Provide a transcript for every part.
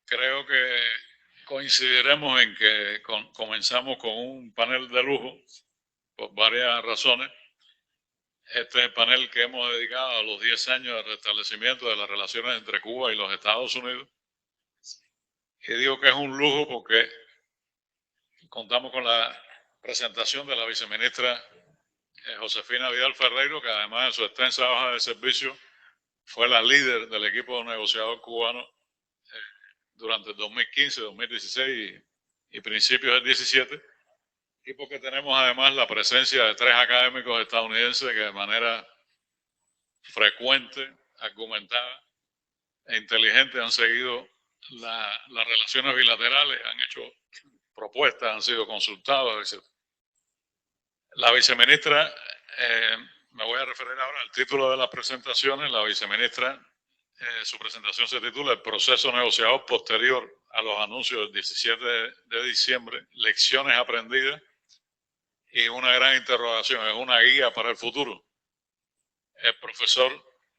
Creo que coincidiremos en que comenzamos con un panel de lujo por varias razones. Este es el panel que hemos dedicado a los 10 años de restablecimiento de las relaciones entre Cuba y los Estados Unidos. Y digo que es un lujo porque contamos con la presentación de la viceministra Josefina Vidal Ferreiro, que además de su extensa hoja de servicio fue la líder del equipo negociador cubano durante el 2015, 2016 y principios del 17, y porque tenemos además la presencia de 3 académicos estadounidenses que de manera frecuente, argumentada e inteligente han seguido las relaciones bilaterales, han hecho propuestas, han sido consultados, etc. La viceministra, me voy a referir ahora al título de las presentaciones. La viceministra, su presentación se titula El proceso negociador posterior a los anuncios del 17 de diciembre, lecciones aprendidas y una gran interrogación, es una guía para el futuro. El profesor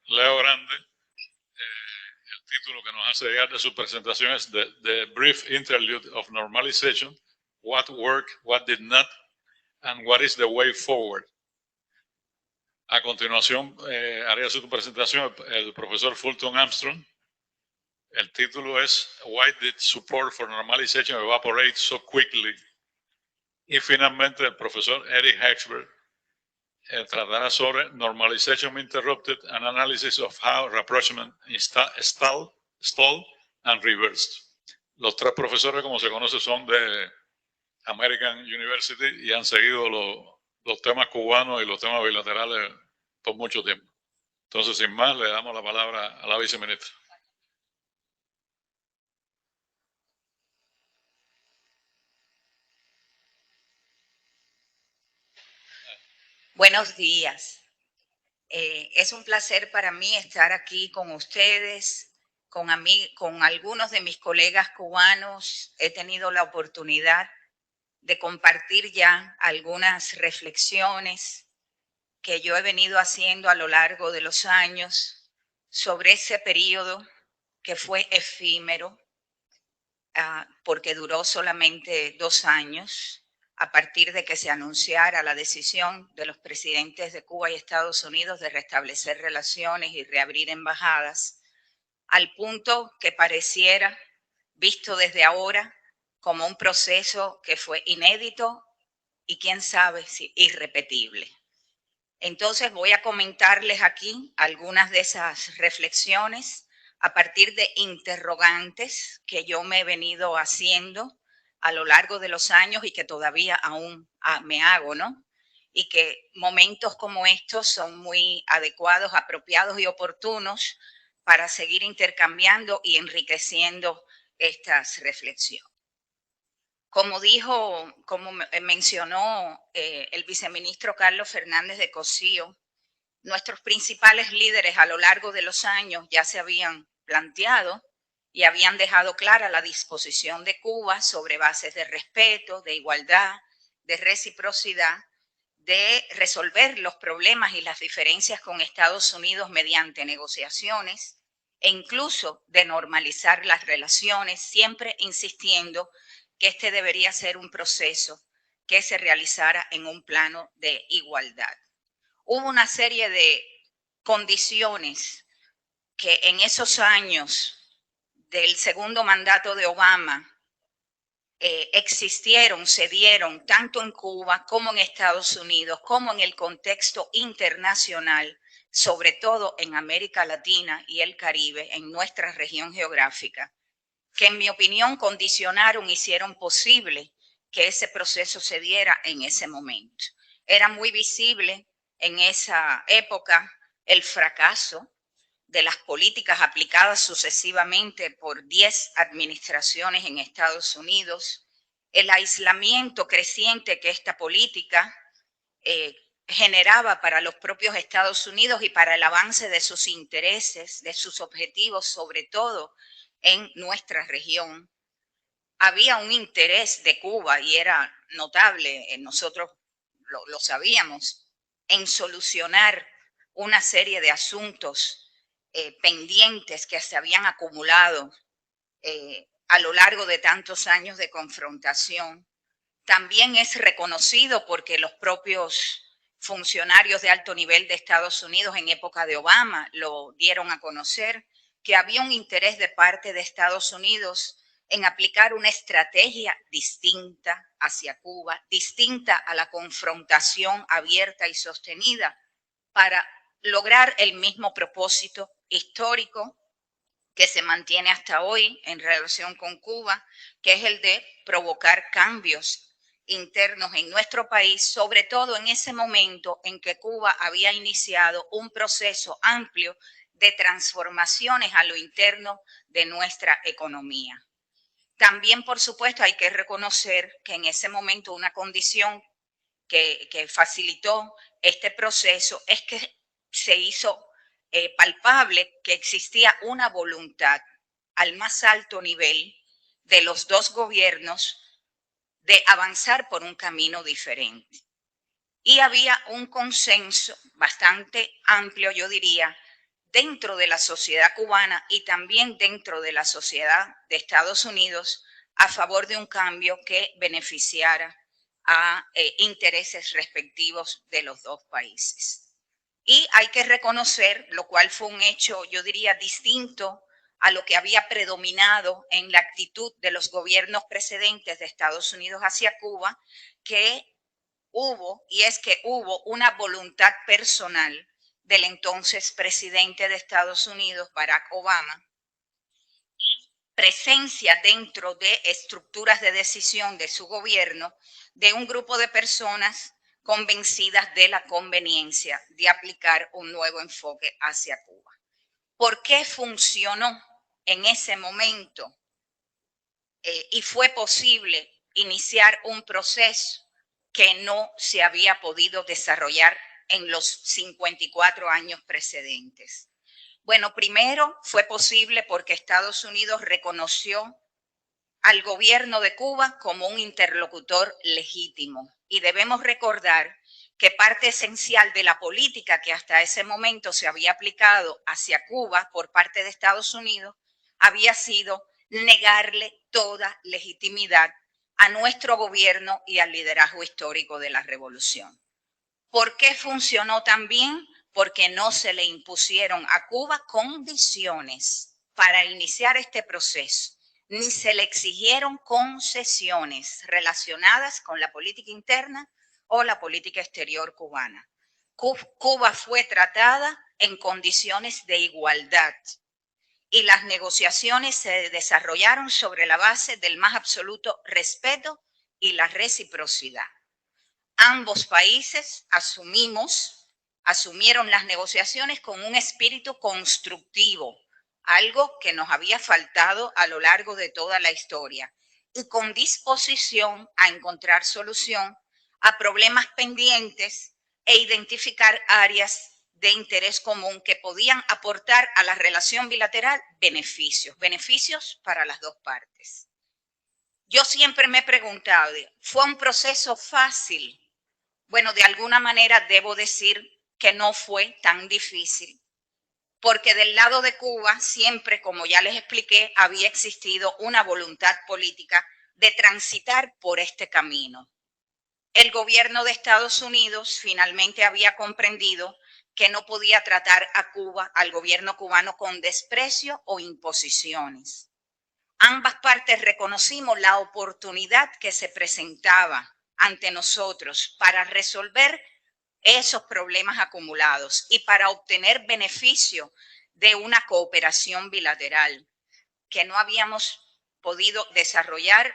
Leo Grande, el título que nos hace llegar de su presentación es The Brief Interlude of Normalization, What Worked, What Did Not, and What is the Way Forward. A continuación, haría su presentación el profesor Fulton Armstrong. El título es Why Did Support for Normalization Evaporate So Quickly? Y finalmente, el profesor Eric Hexberg tratará sobre Normalization Interrupted, an analysis of how rapprochement stalled and reversed. Los 3 profesores, como se conoce, son de American University y han seguido los temas cubanos y los temas bilaterales por mucho tiempo. Entonces, sin más, le damos la palabra a la viceministra. Buenos días. Es un placer para mí estar aquí con ustedes, con algunos de mis colegas cubanos. He tenido la oportunidad de compartir ya algunas reflexiones que yo he venido haciendo a lo largo de los años sobre ese periodo que fue efímero, porque duró solamente 2 años, a partir de que se anunciara la decisión de los presidentes de Cuba y Estados Unidos de restablecer relaciones y reabrir embajadas, al punto que pareciera, visto desde ahora, como un proceso que fue inédito y quién sabe si irrepetible. Entonces voy a comentarles aquí algunas de esas reflexiones a partir de interrogantes que yo me he venido haciendo a lo largo de los años y que todavía aún me hago, ¿no? Y que momentos como estos son muy adecuados, apropiados y oportunos para seguir intercambiando y enriqueciendo estas reflexiones. Como mencionó el viceministro Carlos Fernández de Cosío, nuestros principales líderes a lo largo de los años ya se habían planteado y habían dejado clara la disposición de Cuba sobre bases de respeto, de igualdad, de reciprocidad, de resolver los problemas y las diferencias con Estados Unidos mediante negociaciones e incluso de normalizar las relaciones, siempre insistiendo que este debería ser un proceso que se realizara en un plano de igualdad. Hubo una serie de condiciones que en esos años del segundo mandato de Obama se dieron tanto en Cuba como en Estados Unidos, como en el contexto internacional, sobre todo en América Latina y el Caribe, en nuestra región geográfica, que en mi opinión condicionaron, hicieron posible que ese proceso se diera en ese momento. Era muy visible en esa época el fracaso de las políticas aplicadas sucesivamente por 10 administraciones en Estados Unidos, el aislamiento creciente que esta política generaba para los propios Estados Unidos y para el avance de sus intereses, de sus objetivos, sobre todo en nuestra región. Había un interés de Cuba, y era notable, nosotros lo sabíamos, en solucionar una serie de asuntos pendientes que se habían acumulado a lo largo de tantos años de confrontación. También es reconocido porque los propios funcionarios de alto nivel de Estados Unidos en época de Obama lo dieron a conocer, que había un interés de parte de Estados Unidos en aplicar una estrategia distinta hacia Cuba, distinta a la confrontación abierta y sostenida, para lograr el mismo propósito histórico que se mantiene hasta hoy en relación con Cuba, que es el de provocar cambios internos en nuestro país, sobre todo en ese momento en que Cuba había iniciado un proceso amplio de transformaciones a lo interno de nuestra economía. También, por supuesto, hay que reconocer que en ese momento una condición que facilitó este proceso es que se hizo palpable que existía una voluntad al más alto nivel de los dos gobiernos de avanzar por un camino diferente. Y había un consenso bastante amplio, yo diría, dentro de la sociedad cubana y también dentro de la sociedad de Estados Unidos a favor de un cambio que beneficiara a intereses respectivos de los dos países. Y hay que reconocer, lo cual fue un hecho, yo diría, distinto a lo que había predominado en la actitud de los gobiernos precedentes de Estados Unidos hacia Cuba, que hubo una voluntad personal del entonces presidente de Estados Unidos, Barack Obama, y presencia dentro de estructuras de decisión de su gobierno de un grupo de personas convencidas de la conveniencia de aplicar un nuevo enfoque hacia Cuba. ¿Por qué funcionó en ese momento y fue posible iniciar un proceso que no se había podido desarrollar en los 54 años precedentes? Bueno, primero fue posible porque Estados Unidos reconoció al gobierno de Cuba como un interlocutor legítimo. Y debemos recordar que parte esencial de la política que hasta ese momento se había aplicado hacia Cuba por parte de Estados Unidos había sido negarle toda legitimidad a nuestro gobierno y al liderazgo histórico de la revolución. ¿Por qué funcionó tan bien? Porque no se le impusieron a Cuba condiciones para iniciar este proceso, ni se le exigieron concesiones relacionadas con la política interna o la política exterior cubana. Cuba fue tratada en condiciones de igualdad y las negociaciones se desarrollaron sobre la base del más absoluto respeto y la reciprocidad. Ambos países asumieron las negociaciones con un espíritu constructivo, algo que nos había faltado a lo largo de toda la historia, y con disposición a encontrar solución a problemas pendientes e identificar áreas de interés común que podían aportar a la relación bilateral beneficios para las dos partes. Yo siempre me he preguntado, ¿fue un proceso fácil? Bueno, de alguna manera debo decir que no fue tan difícil, porque del lado de Cuba siempre, como ya les expliqué, había existido una voluntad política de transitar por este camino. El gobierno de Estados Unidos finalmente había comprendido que no podía tratar a Cuba, al gobierno cubano, con desprecio o imposiciones. Ambas partes reconocimos la oportunidad que se presentaba ante nosotros para resolver esos problemas acumulados y para obtener beneficio de una cooperación bilateral que no habíamos podido desarrollar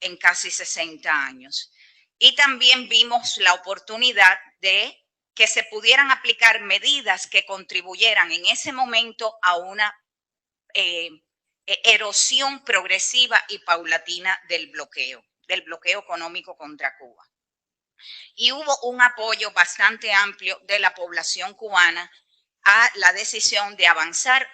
en casi 60 años. Y también vimos la oportunidad de que se pudieran aplicar medidas que contribuyeran en ese momento a una erosión progresiva y paulatina del bloqueo económico contra Cuba. Y hubo un apoyo bastante amplio de la población cubana a la decisión de avanzar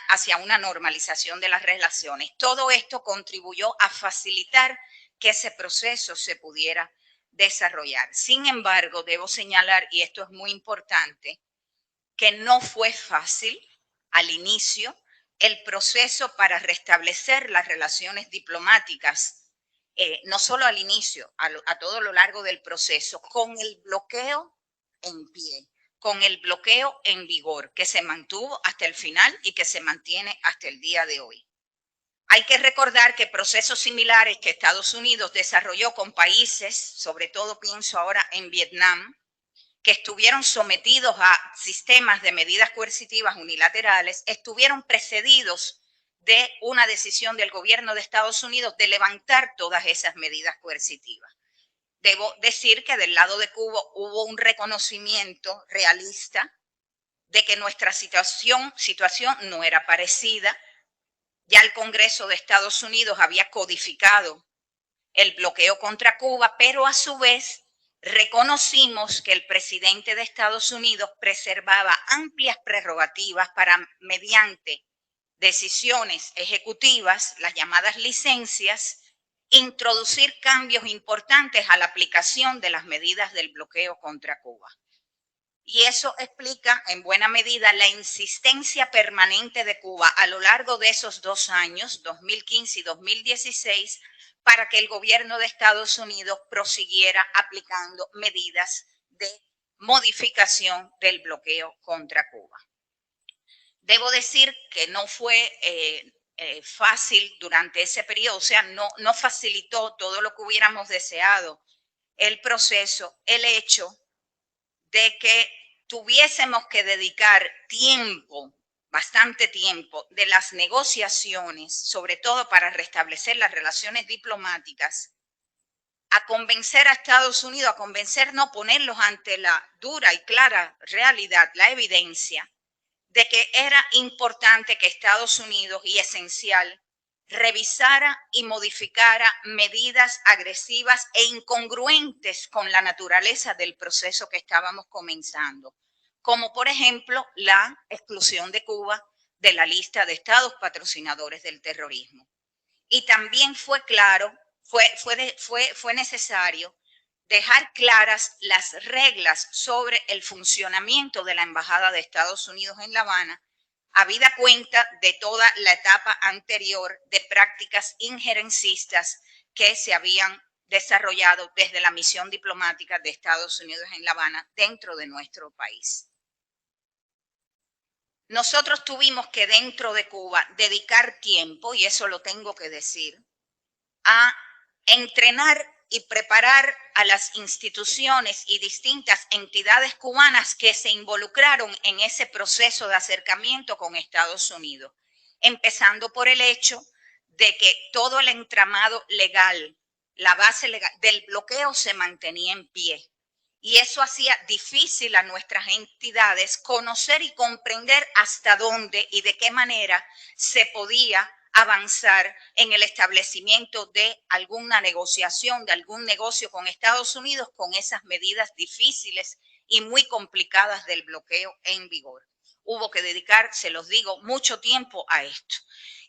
hacia una normalización de las relaciones. Todo esto contribuyó a facilitar que ese proceso se pudiera desarrollar. Sin embargo, debo señalar, y esto es muy importante, que no fue fácil al inicio, el proceso para restablecer las relaciones diplomáticas, no solo al inicio, a todo lo largo del proceso, con el bloqueo en pie, con el bloqueo en vigor, que se mantuvo hasta el final y que se mantiene hasta el día de hoy. Hay que recordar que procesos similares que Estados Unidos desarrolló con países, sobre todo pienso ahora en Vietnam, que estuvieron sometidos a sistemas de medidas coercitivas unilaterales, estuvieron precedidos de una decisión del gobierno de Estados Unidos de levantar todas esas medidas coercitivas. Debo decir que del lado de Cuba hubo un reconocimiento realista de que nuestra situación no era parecida. Ya el Congreso de Estados Unidos había codificado el bloqueo contra Cuba, pero a su vez reconocimos que el presidente de Estados Unidos preservaba amplias prerrogativas para, mediante decisiones ejecutivas, las llamadas licencias, introducir cambios importantes a la aplicación de las medidas del bloqueo contra Cuba. Y eso explica en buena medida la insistencia permanente de Cuba a lo largo de esos 2 años, 2015 y 2016, para que el gobierno de Estados Unidos prosiguiera aplicando medidas de modificación del bloqueo contra Cuba. Debo decir que no fue fácil durante ese periodo, o sea, no facilitó todo lo que hubiéramos deseado el proceso, el hecho de que tuviésemos que dedicar tiempo, bastante tiempo, de las negociaciones, sobre todo para restablecer las relaciones diplomáticas, a convencer a Estados Unidos, a convencernos, ponerlos ante la dura y clara realidad, la evidencia, de que era importante que Estados Unidos, y esencial, revisara y modificara medidas agresivas e incongruentes con la naturaleza del proceso que estábamos comenzando, como por ejemplo la exclusión de Cuba de la lista de estados patrocinadores del terrorismo. Y también fue claro, fue necesario dejar claras las reglas sobre el funcionamiento de la Embajada de Estados Unidos en La Habana, habida cuenta de toda la etapa anterior de prácticas injerencistas que se habían desarrollado desde la misión diplomática de Estados Unidos en La Habana dentro de nuestro país. Nosotros tuvimos que dentro de Cuba dedicar tiempo, y eso lo tengo que decir, a entrenar y preparar a las instituciones y distintas entidades cubanas que se involucraron en ese proceso de acercamiento con Estados Unidos, empezando por el hecho de que todo el entramado legal, la base legal del bloqueo se mantenía en pie. Y eso hacía difícil a nuestras entidades conocer y comprender hasta dónde y de qué manera se podía avanzar en el establecimiento de alguna negociación, de algún negocio con Estados Unidos con esas medidas difíciles y muy complicadas del bloqueo en vigor. Hubo que dedicar, se los digo, mucho tiempo a esto.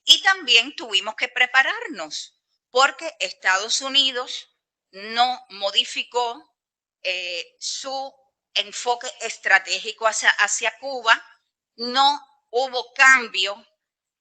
Y también tuvimos que prepararnos porque Estados Unidos no modificó su enfoque estratégico hacia Cuba, no hubo cambio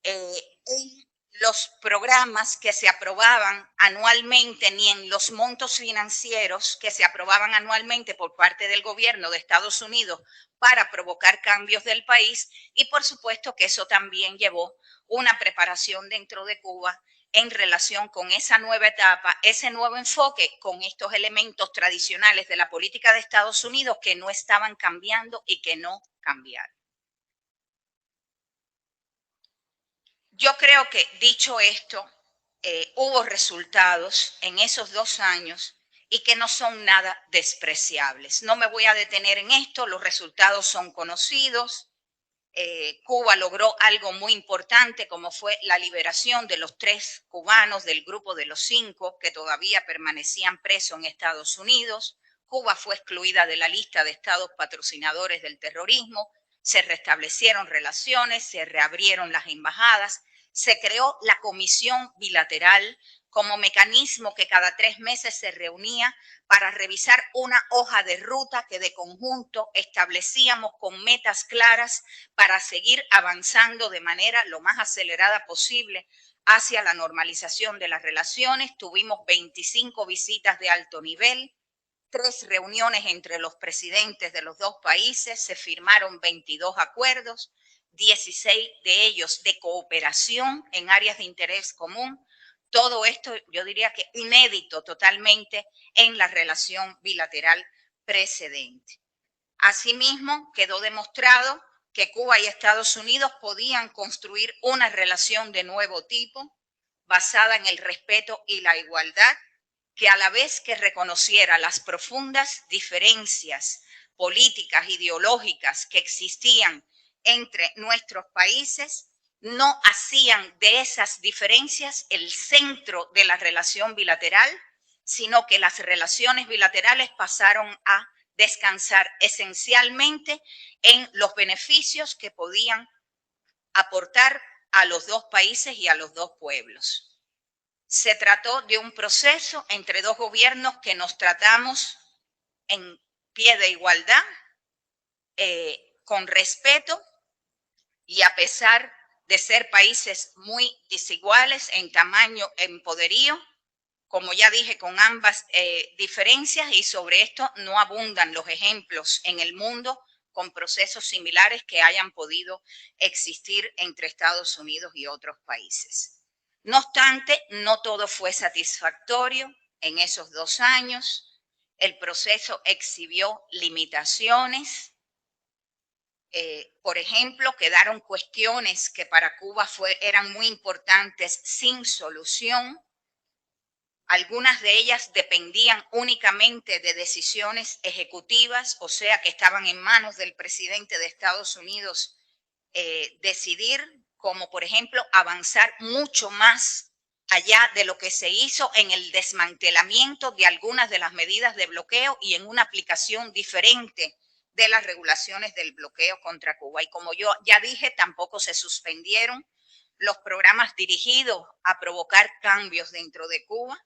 en los programas que se aprobaban anualmente ni en los montos financieros que se aprobaban anualmente por parte del gobierno de Estados Unidos para provocar cambios del país, y por supuesto que eso también llevó una preparación dentro de Cuba en relación con esa nueva etapa, ese nuevo enfoque con estos elementos tradicionales de la política de Estados Unidos que no estaban cambiando y que no cambiaron. Yo creo que, dicho esto, hubo resultados en esos 2 años y que no son nada despreciables. No me voy a detener en esto, los resultados son conocidos. Cuba logró algo muy importante, como fue la liberación de los 3 cubanos del grupo de los 5 que todavía permanecían presos en Estados Unidos. Cuba fue excluida de la lista de estados patrocinadores del terrorismo, se restablecieron relaciones, se reabrieron las embajadas, se creó la Comisión Bilateral como mecanismo que cada 3 meses se reunía para revisar una hoja de ruta que de conjunto establecíamos con metas claras para seguir avanzando de manera lo más acelerada posible hacia la normalización de las relaciones. Tuvimos 25 visitas de alto nivel, 3 reuniones entre los presidentes de los 2 países, se firmaron 22 acuerdos, 16 de ellos de cooperación en áreas de interés común. Todo esto yo diría que inédito totalmente en la relación bilateral precedente. Asimismo, quedó demostrado que Cuba y Estados Unidos podían construir una relación de nuevo tipo, basada en el respeto y la igualdad, que a la vez que reconociera las profundas diferencias políticas, ideológicas que existían entre nuestros países, no hacían de esas diferencias el centro de la relación bilateral, sino que las relaciones bilaterales pasaron a descansar esencialmente en los beneficios que podían aportar a los 2 países y a los 2 pueblos. Se trató de un proceso entre 2 gobiernos que nos tratamos en pie de igualdad, con respeto, y a pesar de ser países muy desiguales en tamaño, en poderío, como ya dije, con ambas diferencias, y sobre esto no abundan los ejemplos en el mundo con procesos similares que hayan podido existir entre Estados Unidos y otros países. No obstante, no todo fue satisfactorio en esos 2 años. El proceso exhibió limitaciones. Por ejemplo, quedaron cuestiones que para Cuba eran muy importantes sin solución. Algunas de ellas dependían únicamente de decisiones ejecutivas, o sea, que estaban en manos del presidente de Estados Unidos decidir, como por ejemplo avanzar mucho más allá de lo que se hizo en el desmantelamiento de algunas de las medidas de bloqueo y en una aplicación diferente de las regulaciones del bloqueo contra Cuba. Y como yo ya dije, tampoco se suspendieron los programas dirigidos a provocar cambios dentro de Cuba.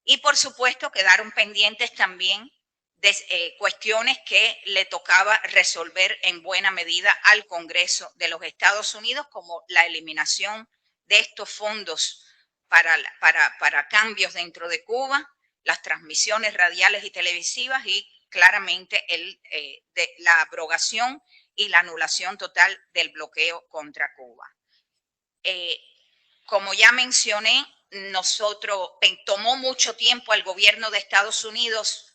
Y por supuesto quedaron pendientes también de cuestiones que le tocaba resolver en buena medida al Congreso de los Estados Unidos, como la eliminación de estos fondos para cambios dentro de Cuba, las transmisiones radiales y televisivas y claramente la abrogación y la anulación total del bloqueo contra Cuba. Como ya mencioné, tomó mucho tiempo al gobierno de Estados Unidos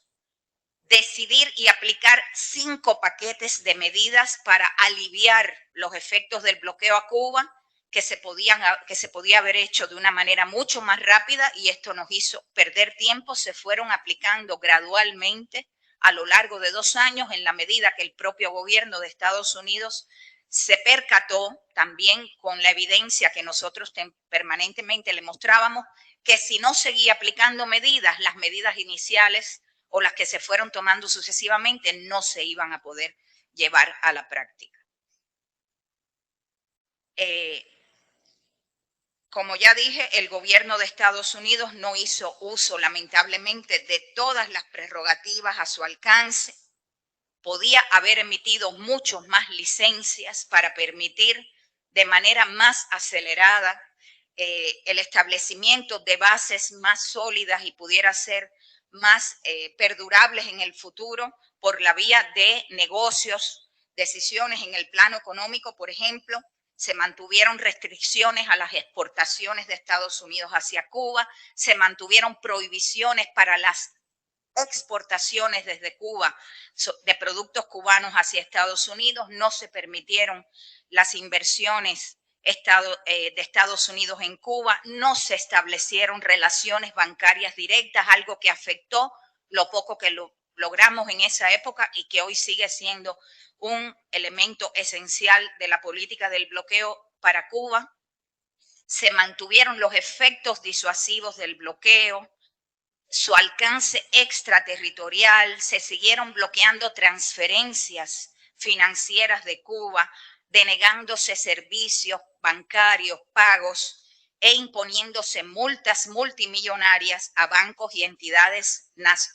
decidir y aplicar 5 paquetes de medidas para aliviar los efectos del bloqueo a Cuba, que se podía haber hecho de una manera mucho más rápida, y esto nos hizo perder tiempo. Se fueron aplicando gradualmente a lo largo de 2 años en la medida que el propio gobierno de Estados Unidos se percató, también con la evidencia que nosotros permanentemente le mostrábamos, que si no seguía aplicando medidas, las medidas iniciales o las que se fueron tomando sucesivamente no se iban a poder llevar a la práctica. Como ya dije, el gobierno de Estados Unidos no hizo uso, lamentablemente, de todas las prerrogativas a su alcance. Podía haber emitido muchas más licencias para permitir de manera más acelerada el establecimiento de bases más sólidas y pudiera ser más perdurables en el futuro por la vía de negocios, decisiones en el plano económico. Por ejemplo, se mantuvieron restricciones a las exportaciones de Estados Unidos hacia Cuba, se mantuvieron prohibiciones para las exportaciones desde Cuba de productos cubanos hacia Estados Unidos, no se permitieron las inversiones de Estados Unidos en Cuba, no se establecieron relaciones bancarias directas, algo que afectó lo poco que logramos en esa época y que hoy sigue siendo un elemento esencial de la política del bloqueo para Cuba. Se mantuvieron los efectos disuasivos del bloqueo, su alcance extraterritorial, se siguieron bloqueando transferencias financieras de Cuba, denegándose servicios bancarios, pagos, e imponiéndose multas multimillonarias a bancos y entidades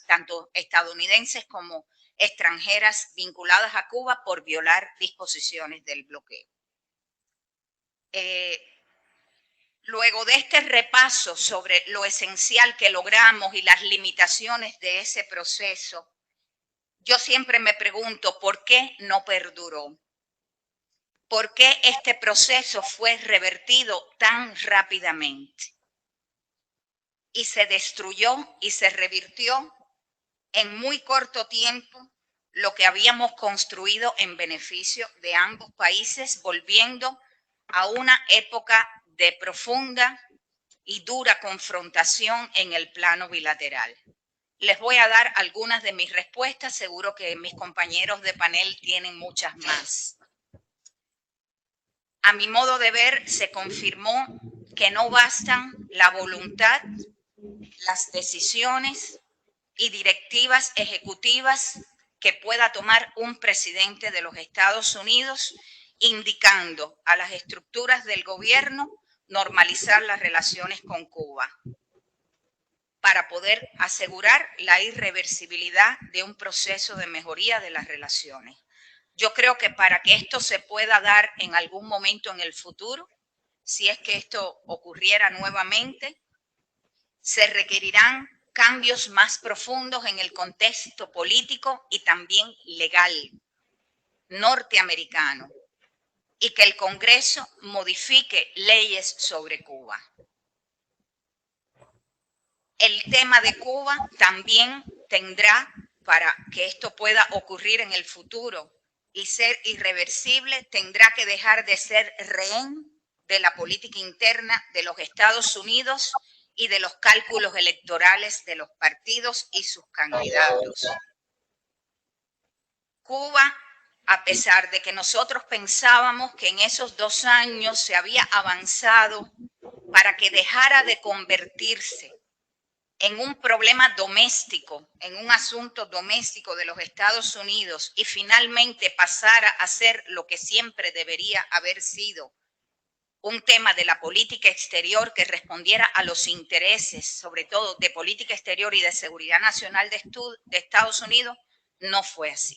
tanto estadounidenses como extranjeras vinculadas a Cuba por violar disposiciones del bloqueo. Luego de este repaso sobre lo esencial que logramos y las limitaciones de ese proceso, yo siempre me pregunto por qué no perduró. ¿Por qué este proceso fue revertido tan rápidamente? Y se destruyó y se revirtió en muy corto tiempo lo que habíamos construido en beneficio de ambos países, volviendo a una época de profunda y dura confrontación en el plano bilateral. Les voy a dar algunas de mis respuestas, seguro que mis compañeros de panel tienen muchas más. A mi modo de ver, se confirmó que no bastan la voluntad, las decisiones y directivas ejecutivas que pueda tomar un presidente de los Estados Unidos, indicando a las estructuras del gobierno normalizar las relaciones con Cuba para poder asegurar la irreversibilidad de un proceso de mejoría de las relaciones. Yo creo que para que esto se pueda dar en algún momento en el futuro, si es que esto ocurriera nuevamente, se requerirán cambios más profundos en el contexto político y también legal norteamericano, y que el Congreso modifique leyes sobre Cuba. El tema de Cuba también tendrá, para que esto pueda ocurrir en el futuro y ser irreversible, tendrá que dejar de ser rehén de la política interna de los Estados Unidos y de los cálculos electorales de los partidos y sus candidatos. Cuba, a pesar de que nosotros pensábamos que en esos 2 años se había avanzado para que dejara de convertirse en un problema doméstico, en un asunto doméstico de los Estados Unidos y finalmente pasara a ser lo que siempre debería haber sido, un tema de la política exterior que respondiera a los intereses, sobre todo de política exterior y de seguridad nacional de Estados Unidos, no fue así.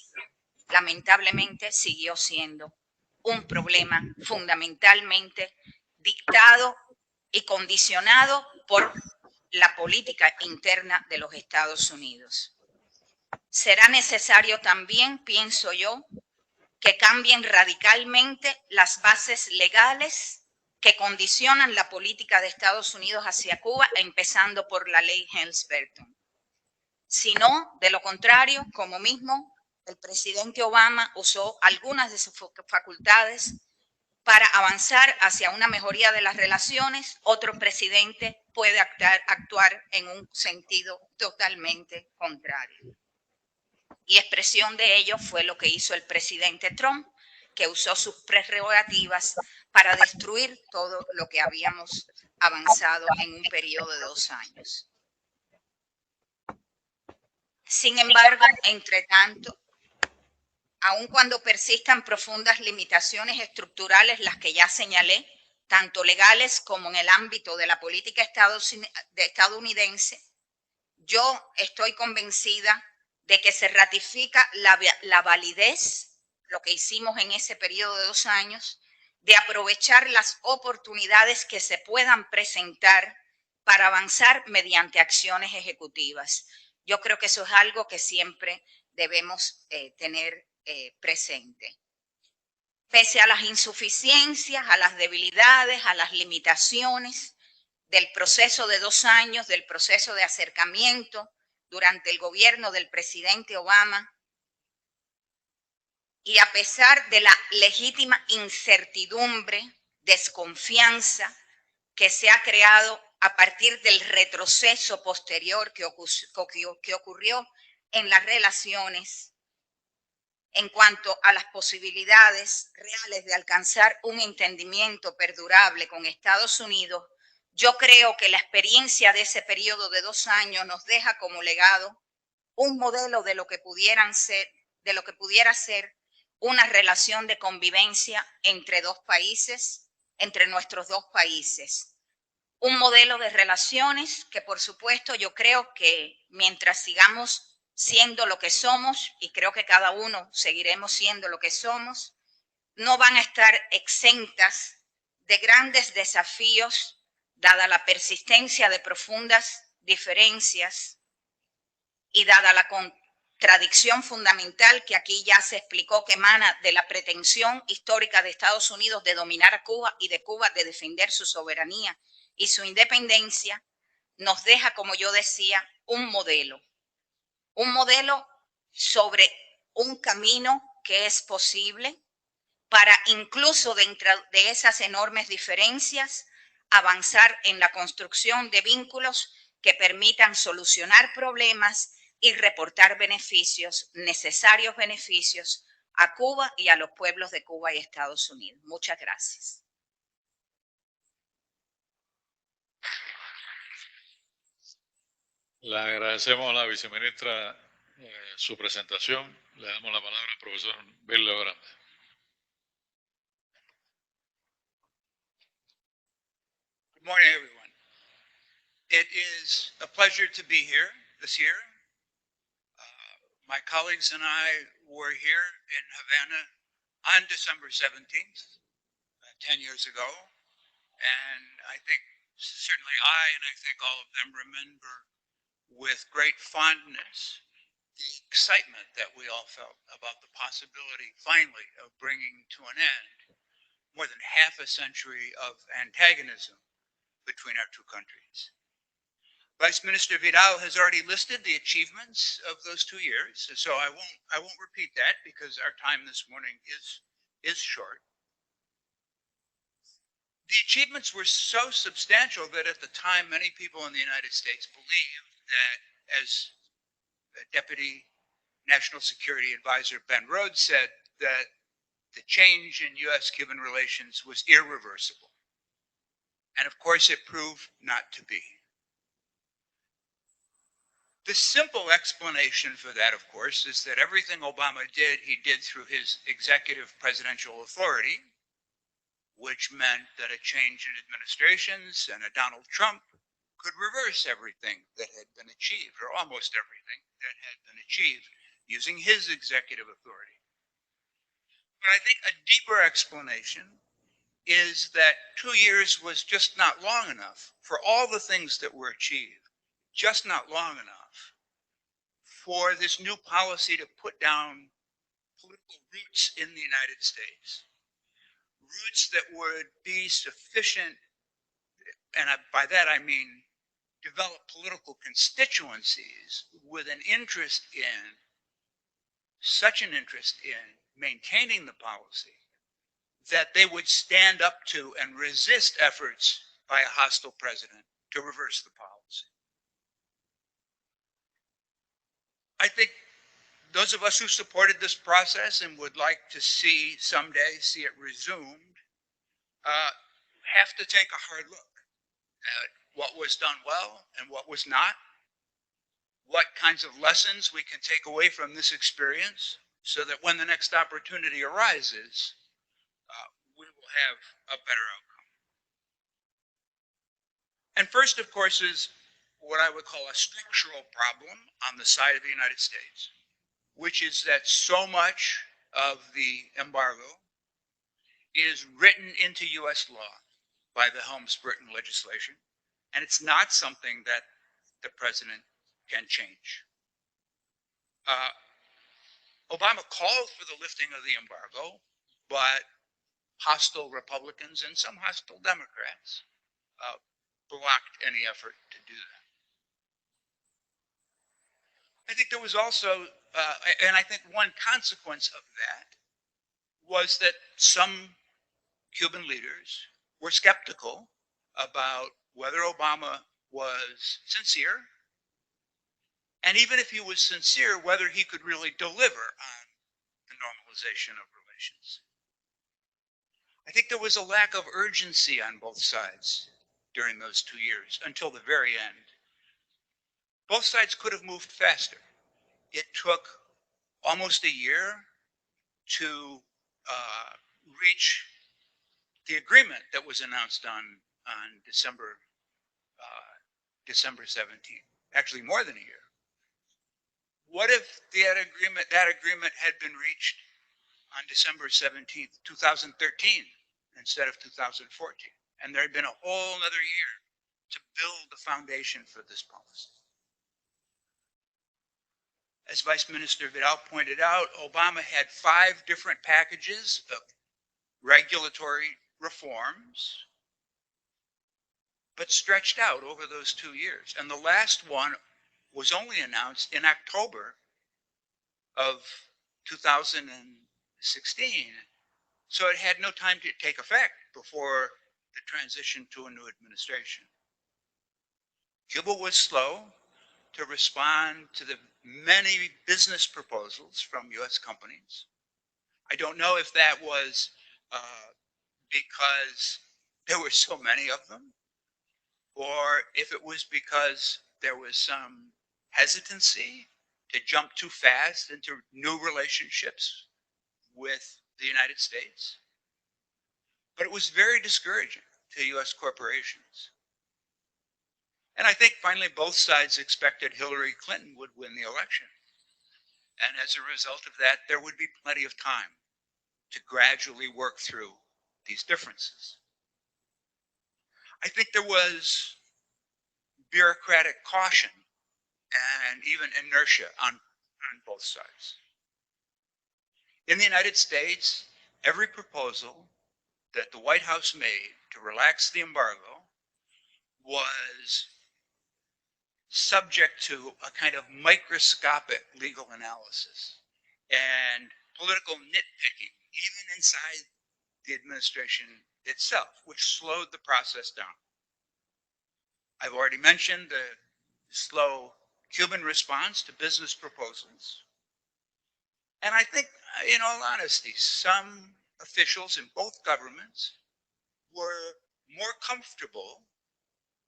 Lamentablemente siguió siendo un problema fundamentalmente dictado y condicionado por la política interna de los Estados Unidos. Será necesario también, pienso yo, que cambien radicalmente las bases legales que condicionan la política de Estados Unidos hacia Cuba, empezando por la ley Helms-Burton. Si no, de lo contrario, como mismo el presidente Obama usó algunas de sus facultades para avanzar hacia una mejoría de las relaciones, otro presidente puede actuar en un sentido totalmente contrario. Y expresión de ello fue lo que hizo el presidente Trump, que usó sus prerrogativas para destruir todo lo que habíamos avanzado en un periodo de 2 años. Sin embargo, entre tanto, aun cuando persistan profundas limitaciones estructurales, las que ya señalé, tanto legales como en el ámbito de la política estadounidense, yo estoy convencida de que se ratifica la validez, lo que hicimos en ese periodo de 2 años, de aprovechar las oportunidades que se puedan presentar para avanzar mediante acciones ejecutivas. Yo creo que eso es algo que siempre debemos tener presente. Pese a las insuficiencias, a las debilidades, a las limitaciones del proceso de 2 años, del proceso de acercamiento durante el gobierno del presidente Obama, y a pesar de la legítima incertidumbre, desconfianza que se ha creado a partir del retroceso posterior que ocurrió en las relaciones en cuanto a las posibilidades reales de alcanzar un entendimiento perdurable con Estados Unidos, yo creo que la experiencia de ese periodo de 2 años nos deja como legado un modelo de lo que pudiera ser una relación de convivencia entre nuestros dos países, un modelo de relaciones que, por supuesto, yo creo que mientras sigamos siendo lo que somos, y creo que cada uno seguiremos siendo lo que somos, no van a estar exentas de grandes desafíos, dada la persistencia de profundas diferencias y dada la contradicción fundamental que aquí ya se explicó, que emana de la pretensión histórica de Estados Unidos de dominar a Cuba y de Cuba de defender su soberanía y su independencia, nos deja, como yo decía, un modelo sobre un camino que es posible para, incluso dentro de esas enormes diferencias, avanzar en la construcción de vínculos que permitan solucionar problemas y reportar beneficios, necesarios beneficios, a Cuba y a los pueblos de Cuba y Estados Unidos. Muchas gracias. Le agradecemos a la viceministra su presentación. Le damos la palabra al profesor Virleo Grande. Good morning, everyone. It is a pleasure to be here this year. My colleagues and I were here in Havana on December 17th, 10 years ago. And I think certainly I, and I think all of them, remember with great fondness the excitement that we all felt about the possibility finally of bringing to an end more than half a century of antagonism between our two countries. Vice Minister Vidal has already listed the achievements of those 2 years, so I won't repeat that because our time this morning is short. The achievements were so substantial that at the time many people in the United States believed that, as Deputy National Security Advisor Ben Rhodes said, that the change in U.S.-Cuban relations was irreversible. And of course it proved not to be. The simple explanation for that, of course, is that everything Obama did, he did through his executive presidential authority, which meant that a change in administrations and a Donald Trump could reverse everything that had been achieved, or almost everything that had been achieved, using his executive authority. But I think a deeper explanation is that 2 years was just not long enough for all the things that were achieved, just not long enough for this new policy to put down political roots in the United States. Roots that would be sufficient, and by that I mean develop political constituencies with an interest in, such an interest in maintaining the policy that they would stand up to and resist efforts by a hostile president to reverse the policy. I think those of us who supported this process and would like to see someday see it resumed have to take a hard look at what was done well and what was not, what kinds of lessons we can take away from this experience so that when the next opportunity arises, we will have a better outcome. And first, of course, is what I would call a structural problem on the side of the United States, which is that so much of the embargo is written into U.S. law by the Helms-Burton legislation, and it's not something that the president can change. Obama called for the lifting of the embargo, but hostile Republicans and some hostile Democrats blocked any effort to do that. I think there was also, and I think one consequence of that was that some Cuban leaders were skeptical about whether Obama was sincere, and even if he was sincere, whether he could really deliver on the normalization of relations. I think there was a lack of urgency on both sides during those 2 years until the very end. Both sides could have moved faster. It took almost a year to reach the agreement that was announced on December December 17th, actually more than a year. What if that agreement had been reached on December 17th, 2013, instead of 2014? And there had been a whole other year to build the foundation for this policy. As Vice Minister Vidal pointed out, Obama had 5 different packages of regulatory reforms, but stretched out over those 2 years. And the last one was only announced in October of 2016. So it had no time to take effect before the transition to a new administration. Cuba was slow to respond to the many business proposals from US companies. I don't know if that was because there were so many of them, or if it was because there was some hesitancy to jump too fast into new relationships with the United States. But it was very discouraging to US corporations. And I think finally both sides expected Hillary Clinton would win the election. And as a result of that, there would be plenty of time to gradually work through these differences. I think there was bureaucratic caution and even inertia on both sides. In the United States, every proposal that the White House made to relax the embargo was subject to a kind of microscopic legal analysis and political nitpicking, even inside the administration itself, which slowed the process down. I've already mentioned the slow Cuban response to business proposals. And I think, in all honesty, some officials in both governments were more comfortable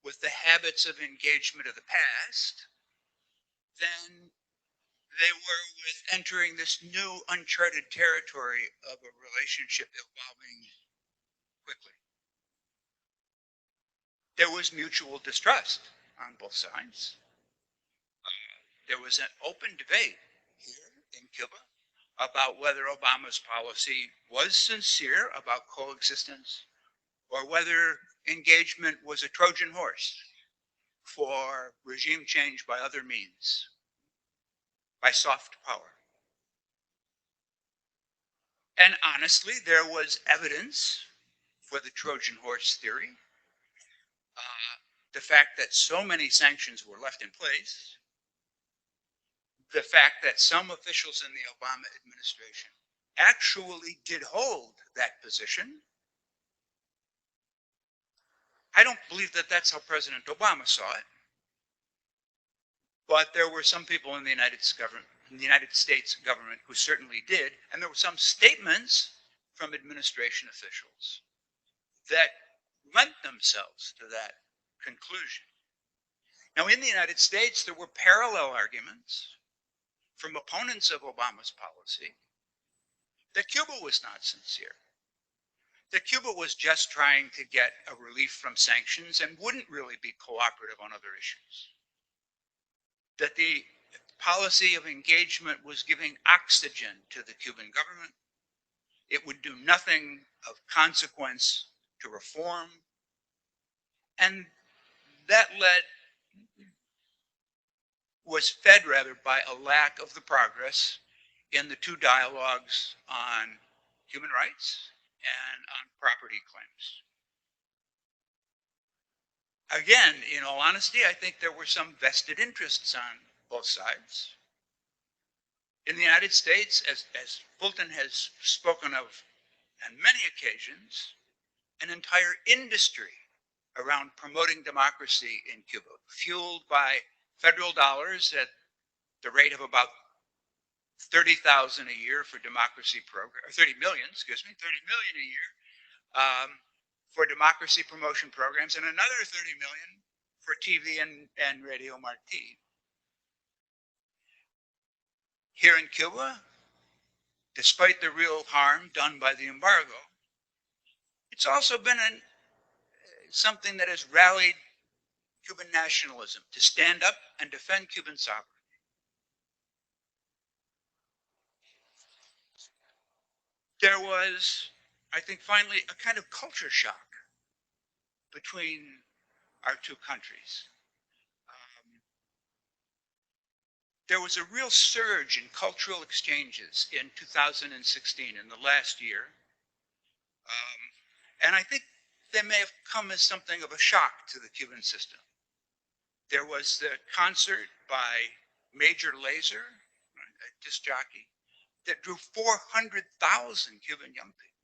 with the habits of engagement of the past than they were with entering this new uncharted territory of a relationship evolving quickly. There was mutual distrust on both sides. There was an open debate here in Cuba about whether Obama's policy was sincere about coexistence or whether engagement was a Trojan horse for regime change by other means, by soft power. And honestly, there was evidence for the Trojan horse theory. The fact that so many sanctions were left in place, the fact that some officials in the Obama administration actually did hold that position. I don't believe that that's how President Obama saw it. But there were some people in the United States government who certainly did, and there were some statements from administration officials that lent themselves to that conclusion. Now, in the United States, there were parallel arguments from opponents of Obama's policy that Cuba was not sincere, that Cuba was just trying to get a relief from sanctions and wouldn't really be cooperative on other issues, that the policy of engagement was giving oxygen to the Cuban government. It would do nothing of consequence to reform. And that was fed rather by a lack of the progress in the 2 dialogues on human rights and on property claims. Again, in all honesty, I think there were some vested interests on both sides. In the United States, as Fulton has spoken of on many occasions, an entire industry around promoting democracy in Cuba, fueled by federal dollars at the rate of about 30,000 a year for democracy program, or 30 million, excuse me, 30 million a year for democracy promotion programs, and another 30 million for TV and Radio Marti. Here in Cuba, despite the real harm done by the embargo, it's also been something that has rallied Cuban nationalism, to stand up and defend Cuban sovereignty. There was, I think, finally a kind of culture shock between our two countries. There was a real surge in cultural exchanges in 2016, in the last year. And I think they may have come as something of a shock to the Cuban system. There was the concert by Major Lazer, a disc jockey, that drew 400,000 Cuban young people.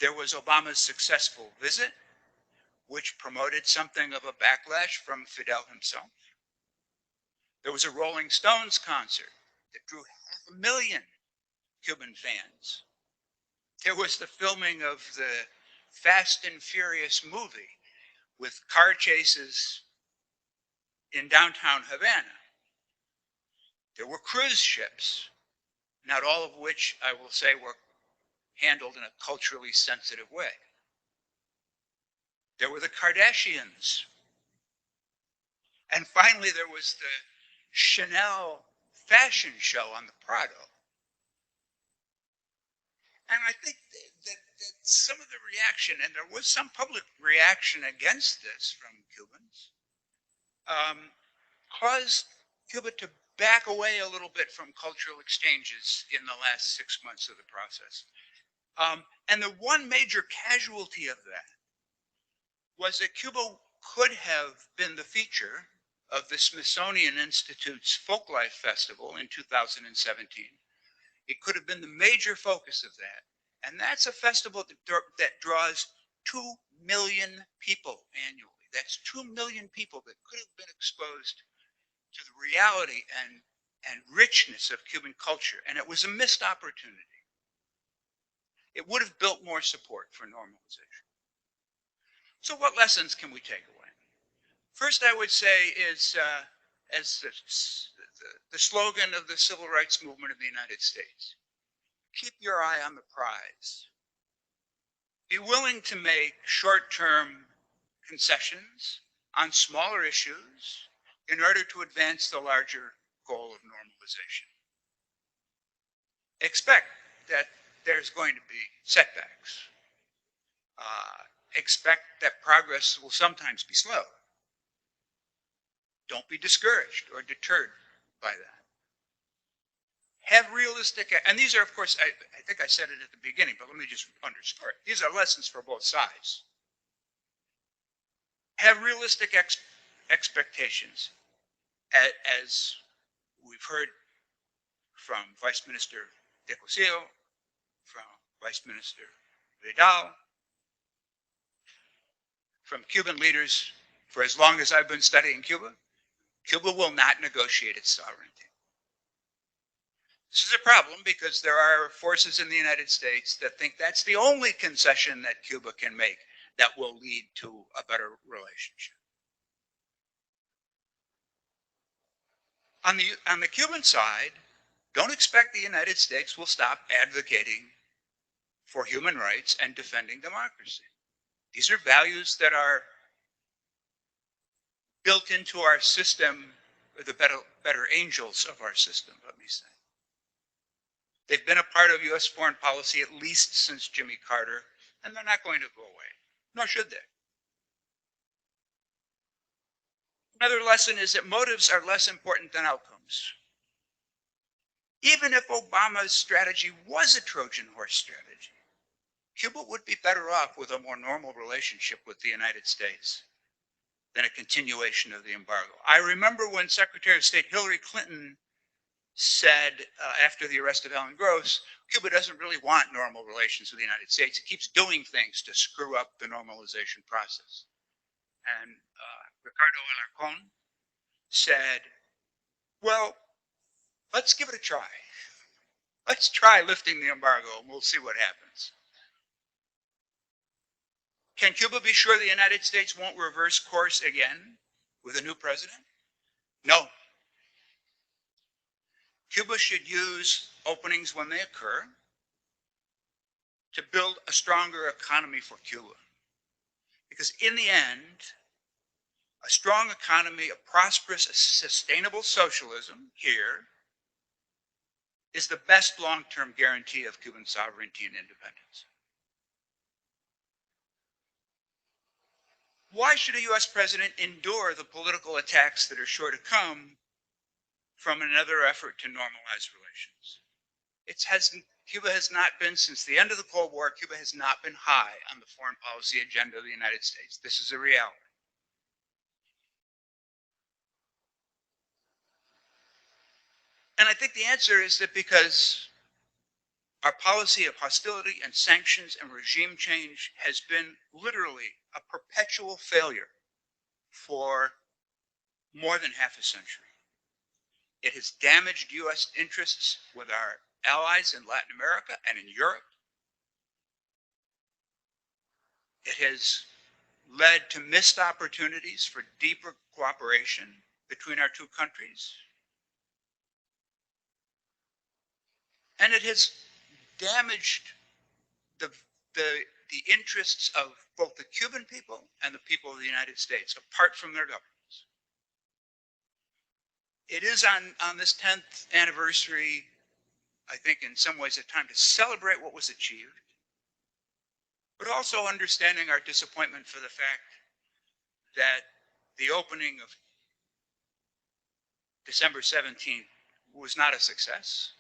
There was Obama's successful visit, which promoted something of a backlash from Fidel himself. There was a Rolling Stones concert that drew 500,000 Cuban fans. There was the filming of the Fast and Furious movie with car chases in downtown Havana. There were cruise ships, not all of which I will say were handled in a culturally sensitive way. There were the Kardashians. And finally, there was the Chanel fashion show on the Prado. And I think that some of the reaction, and there was some public reaction against this from Cubans, caused Cuba to back away a little bit from cultural exchanges in the last 6 months of the process. And the one major casualty of that was that Cuba could have been the feature of the Smithsonian Institute's Folklife Festival in 2017. It could have been the major focus of that. And that's a festival that draws 2 million people annually. That's 2 million people that could have been exposed to the reality and richness of Cuban culture. And it was a missed opportunity. It would have built more support for normalization. So what lessons can we take away? First, I would say is, as the slogan of the civil rights movement of the United States, keep your eye on the prize. Be willing to make short-term concessions on smaller issues in order to advance the larger goal of normalization. Expect that there's going to be setbacks. Expect that progress will sometimes be slow. Don't be discouraged or deterred by that. Have realistic, and these are, of course, I think I said it at the beginning, but let me just underscore it. These are lessons for both sides. Have realistic expectations, as we've heard from Vice Minister de Cosio, from Vice Minister Vidal, from Cuban leaders for as long as I've been studying Cuba. Cuba will not negotiate its sovereignty. This is a problem because there are forces in the United States that think that's the only concession that Cuba can make that will lead to a better relationship. On the Cuban side, don't expect the United States will stop advocating for human rights and defending democracy. These are values that are built into our system, or the better angels of our system, let me say. They've been a part of U.S. foreign policy at least since Jimmy Carter, and they're not going to go away, nor should they. Another lesson is that motives are less important than outcomes. Even if Obama's strategy was a Trojan horse strategy, Cuba would be better off with a more normal relationship with the United States than a continuation of the embargo. I remember when Secretary of State Hillary Clinton said after the arrest of Alan Gross, Cuba doesn't really want normal relations with the United States. It keeps doing things to screw up the normalization process. And Ricardo Alarcón said, well, let's give it a try. Let's try lifting the embargo and we'll see what happens. Can Cuba be sure the United States won't reverse course again with a new president? No. Cuba should use openings when they occur to build a stronger economy for Cuba. Because in the end, A strong economy, a prosperous, sustainable socialism here is the best long-term guarantee of Cuban sovereignty and independence. Why should a U.S. president endure the political attacks that are sure to come from another effort to normalize relations? Cuba has not been, since the end of the Cold War, Cuba has not been high on the foreign policy agenda of the United States. This is a reality. And I think the answer is that because our policy of hostility and sanctions and regime change has been literally a perpetual failure for more than half a century. It has damaged U.S. interests with our allies in Latin America and in Europe. It has led to missed opportunities for deeper cooperation between our two countries. And it has damaged the interests of both the Cuban people and the people of the United States, apart from their governments. It is on this 10th anniversary, I think in some ways, a time to celebrate what was achieved, but also understanding our disappointment for the fact that the opening of December 17th was not a success,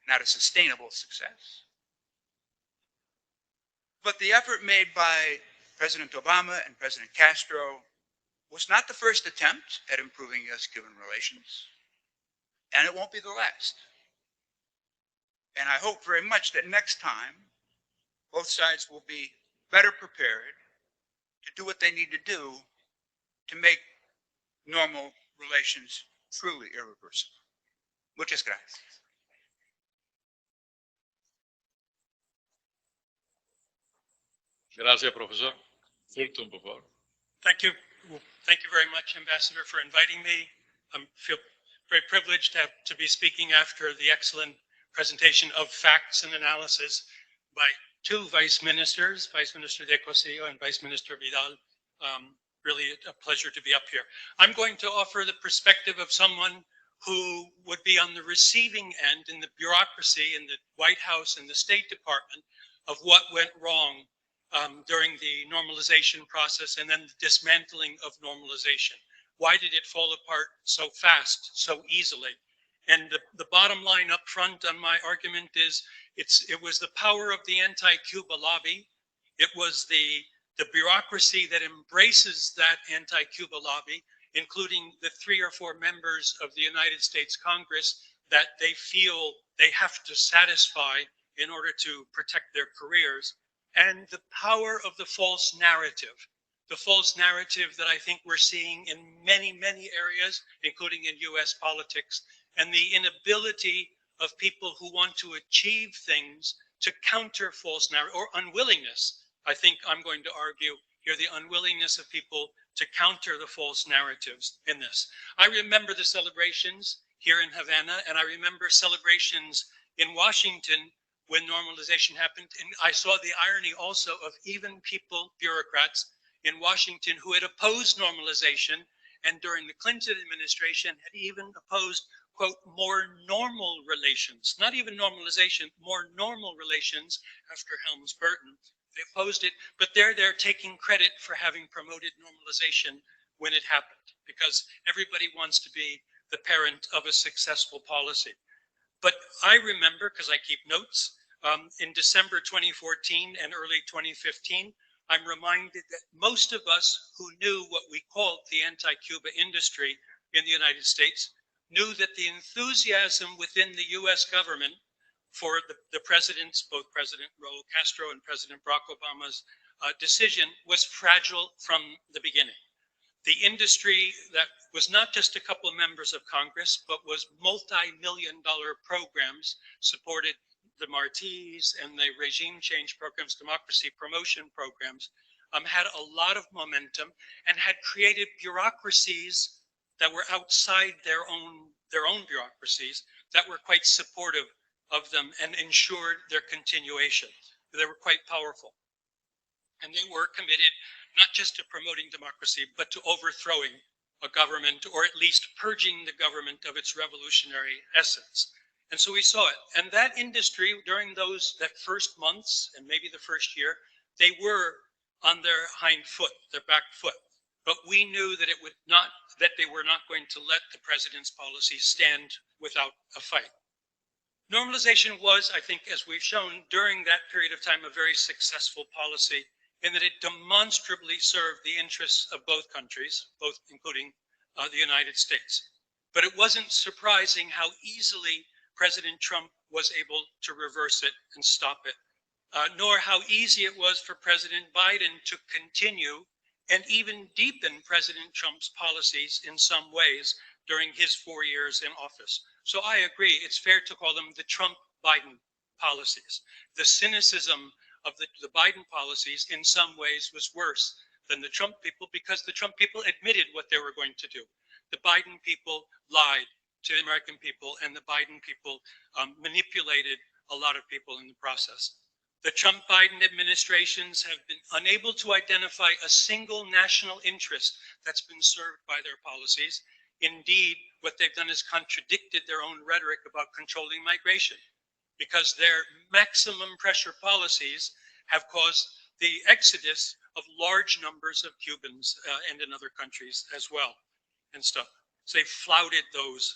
not a sustainable success. But the effort made by President Obama and President Castro was not the first attempt at improving U.S.-Cuban relations, and it won't be the last. And I hope very much that next time, both sides will be better prepared to do what they need to do to make normal relations truly irreversible. Muchas gracias. Gracias, profesor. Fulton, por favor. Thank you. Thank you very much, Ambassador, for inviting me. I feel very privileged to be speaking after the excellent presentation of facts and analysis by two vice ministers, Vice Minister de Cosillo and Vice Minister Vidal. Really a pleasure to be up here. I'm going to offer the perspective of someone who would be on the receiving end in the bureaucracy in the White House and the State Department of what went wrong during the normalization process and then the dismantling of normalization. Why did it fall apart so fast, so easily? And the bottom line up front on my argument is it was the power of the anti-Cuba lobby. It was the bureaucracy that embraces that anti-Cuba lobby, including the 3 or 4 members of the United States Congress that they feel they have to satisfy in order to protect their careers, and the power of the false narrative that I think we're seeing in many, many areas, including in US politics, and the inability of people who want to achieve things to counter false narrative, or unwillingness. I think I'm going to argue here the unwillingness of people to counter the false narratives in this. I remember the celebrations here in Havana, and I remember celebrations in Washington when normalization happened. And I saw the irony also of even people, bureaucrats in Washington who had opposed normalization, and during the Clinton administration had even opposed, quote, more normal relations, not even normalization, more normal relations after Helms-Burton. They opposed it, but they're taking credit for having promoted normalization when it happened, because everybody wants to be the parent of a successful policy. But I remember, because I keep notes, in December 2014 and early 2015, I'm reminded that most of us who knew what we called the anti-Cuba industry in the United States knew that the enthusiasm within the US government for the presidents, both President Raul Castro and President Barack Obama's decision was fragile from the beginning. The industry that was not just a couple of members of Congress, but was multi-million-dollar programs, supported the Martis and the regime change programs, democracy promotion programs, had a lot of momentum and had created bureaucracies that were outside their own bureaucracies that were quite supportive of them and ensured their continuation. They were quite powerful. And they were committed not just to promoting democracy, but to overthrowing a government, or at least purging the government of its revolutionary essence. And so we saw it. And that industry, during that first months and maybe the first year, they were on their hind foot, their back foot. But we knew that that they were not going to let the president's policies stand without a fight. Normalization was, I think, as we've shown, during that period of time, a very successful policy in that it demonstrably served the interests of both countries, both including the United States. But it wasn't surprising how easily President Trump was able to reverse it and stop it, nor how easy it was for President Biden to continue and even deepen President Trump's policies in some ways during his 4 years in office. So I agree, it's fair to call them the Trump-Biden policies. The cynicism of the Biden policies in some ways was worse than the Trump people, because the Trump people admitted what they were going to do. The Biden people lied to the American people, and the Biden people manipulated a lot of people in the process. The Trump-Biden administrations have been unable to identify a single national interest that's been served by their policies. Indeed, what they've done is contradicted their own rhetoric about controlling migration, because their maximum pressure policies have caused the exodus of large numbers of Cubans and in other countries as well and stuff. So they flouted those.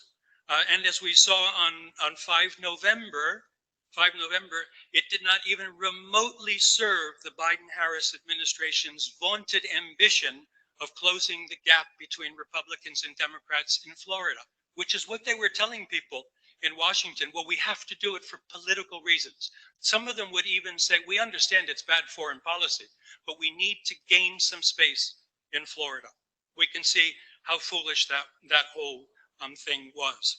And as we saw on 5 November, it did not even remotely serve the Biden-Harris administration's vaunted ambition of closing the gap between Republicans and Democrats in Florida, which is what they were telling people in Washington. Well, we have to do it for political reasons. Some of them would even say, we understand it's bad foreign policy, but we need to gain some space in Florida. We can see how foolish that whole thing was.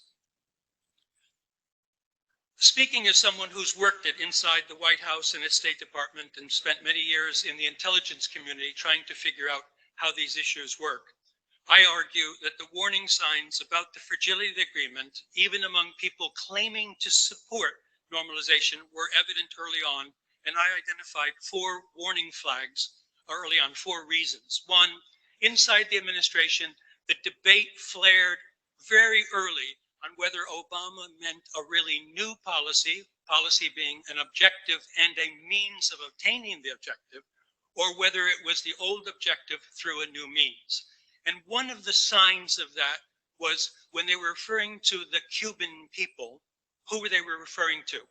Speaking as someone who's worked it inside the White House and its State Department and spent many years in the intelligence community trying to figure out how these issues work, I argue that the warning signs about the fragility of the agreement, even among people claiming to support normalization, were evident early on, and I identified 4 warning flags early on, 4 reasons. One, inside the administration, the debate flared very early on whether Obama meant a really new policy being an objective and a means of obtaining the objective, or whether it was the old objective through a new means. And one of the signs of that was when they were referring to the Cuban people, who were they referring to?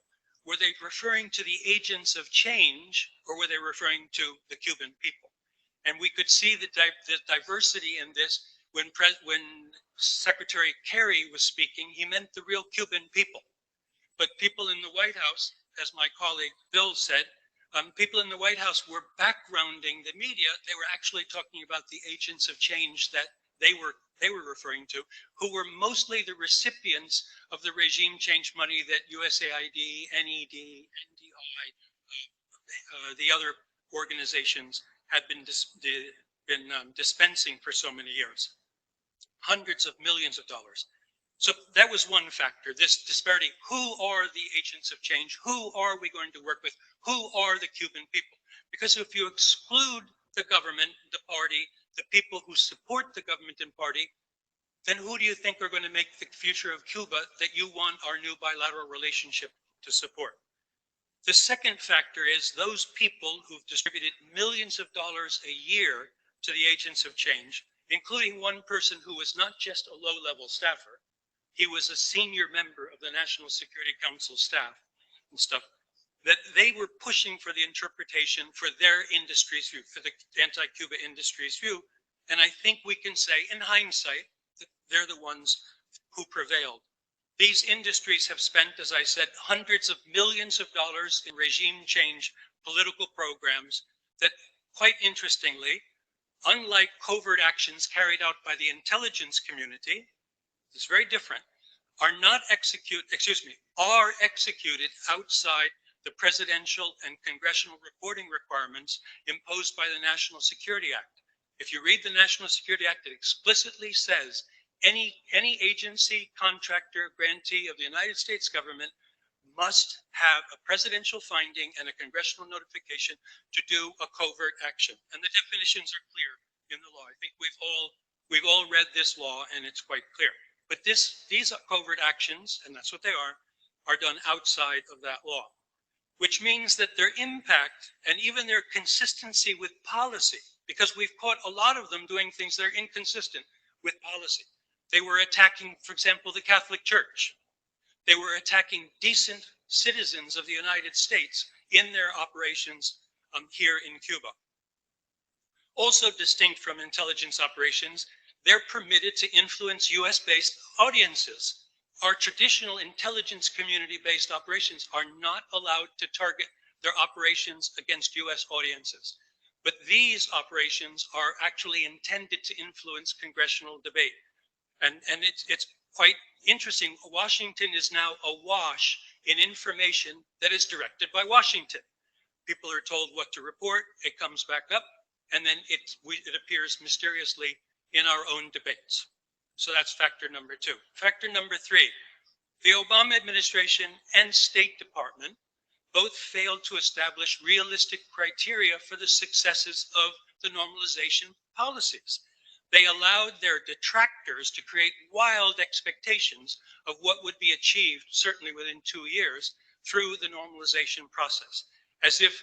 Were they referring to the agents of change, or were they referring to the Cuban people? And we could see the diversity in this when Secretary Kerry was speaking. He meant the real Cuban people. But people in the White House, as my colleague Bill said, people in the White House were backgrounding the media. They were actually talking about the agents of change that they were referring to, who were mostly the recipients of the regime change money that USAID, NED, NDI, the other organizations had been dispensing for so many years. Hundreds of millions of dollars. So that was one factor, this disparity. Who are the agents of change? Who are we going to work with? Who are the Cuban people? Because if you exclude the government, the party, the people who support the government and party, then who do you think are going to make the future of Cuba that you want our new bilateral relationship to support? The second factor is those people who've distributed millions of dollars a year to the agents of change, including one person who was not just a low-level staffer, he was a senior member of the National Security Council staff and stuff, that they were pushing for the interpretation for their industry's view, for the anti-Cuba industry's view. And I think we can say, in hindsight, that they're the ones who prevailed. These industries have spent, as I said, hundreds of millions of dollars in regime change political programs that, quite interestingly, unlike covert actions carried out by the intelligence community, it's very different, are executed outside the presidential and congressional reporting requirements imposed by the National Security Act. If you read the National Security Act, it explicitly says any agency, contractor, grantee of the United States government must have a presidential finding and a congressional notification to do a covert action. And the definitions are clear in the law. I think we've all read this law and it's quite clear. But these covert actions, and that's what they are done outside of that law, which means that their impact and even their consistency with policy, because we've caught a lot of them doing things that are inconsistent with policy. They were attacking, for example, the Catholic Church. They were attacking decent citizens of the United States in their operations here in Cuba. Also distinct from intelligence operations, they're permitted to influence US-based audiences. Our traditional intelligence community-based operations are not allowed to target their operations against US audiences. But these operations are actually intended to influence congressional debate. And it's quite interesting. Washington is now awash in information that is directed by Washington. People are told what to report, it comes back up, and then it appears mysteriously in our own debates. So that's factor number 2. Factor number 3, the Obama administration and State Department both failed to establish realistic criteria for the successes of the normalization policies. They allowed their detractors to create wild expectations of what would be achieved, certainly within 2 years, through the normalization process, as if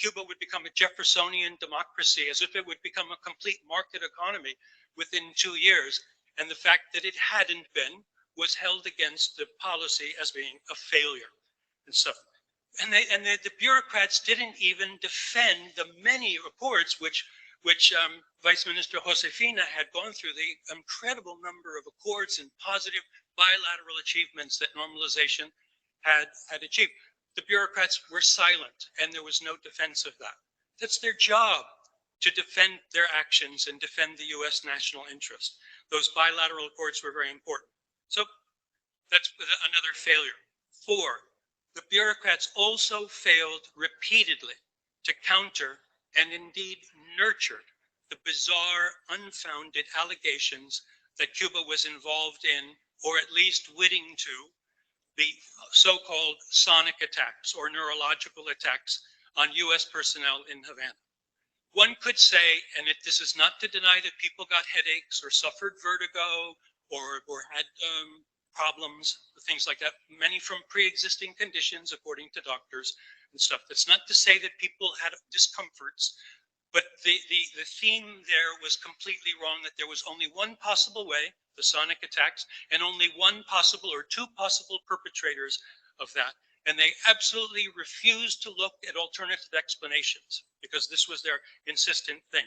Cuba would become a Jeffersonian democracy, as if it would become a complete market economy within 2 years. And the fact that it hadn't been was held against the policy as being a failure and stuff. And the bureaucrats didn't even defend the many reports which Vice Minister Josefina had gone through, the incredible number of accords and positive bilateral achievements that normalization had achieved. The bureaucrats were silent, and there was no defense of that. That's their job, to defend their actions and defend the US national interest. Those bilateral accords were very important. So that's another failure. 4, the bureaucrats also failed repeatedly to counter and indeed nurtured the bizarre, unfounded allegations that Cuba was involved in, or at least witting to, the so-called sonic attacks or neurological attacks on US personnel in Havana. One could say, and this is not to deny that people got headaches or suffered vertigo or had problems, things like that, many from pre-existing conditions, according to doctors and stuff. That's not to say that people had discomforts, but the theme there was completely wrong, that there was only one possible way, the sonic attacks, and only one possible or 2 possible perpetrators of that. And they absolutely refused to look at alternative explanations because this was their insistent thing.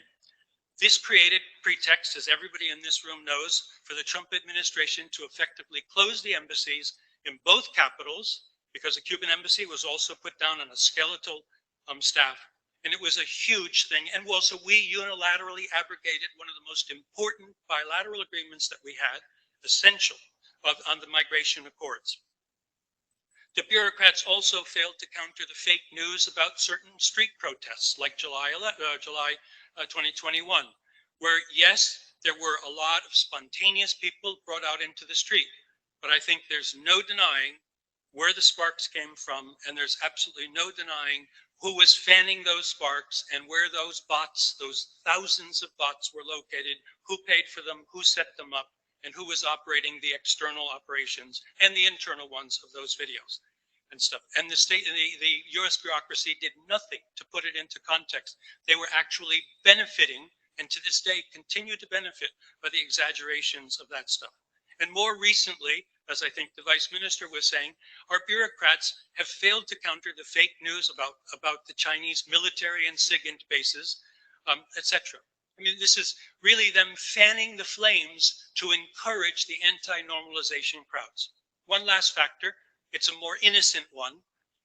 This created pretext, as everybody in this room knows, for the Trump administration to effectively close the embassies in both capitals, because the Cuban embassy was also put down on a skeletal staff. And it was a huge thing. And also, we unilaterally abrogated one of the most important bilateral agreements that we had, essential, on the migration accords. The bureaucrats also failed to counter the fake news about certain street protests, like July 2021, where, yes, there were a lot of spontaneous people brought out into the street. But I think there's no denying where the sparks came from, and there's absolutely no denying who was fanning those sparks and where those bots, those thousands of bots, were located, who paid for them, who set them up, and who was operating the external operations and the internal ones of those videos and stuff. And the US bureaucracy did nothing to put it into context. They were actually benefiting, and to this day continue to benefit, by the exaggerations of that stuff. And more recently, as I think the Vice Minister was saying, our bureaucrats have failed to counter the fake news about the Chinese military and SIGINT bases, etc. I mean, this is really them fanning the flames to encourage the anti-normalization crowds. One last factor, it's a more innocent one,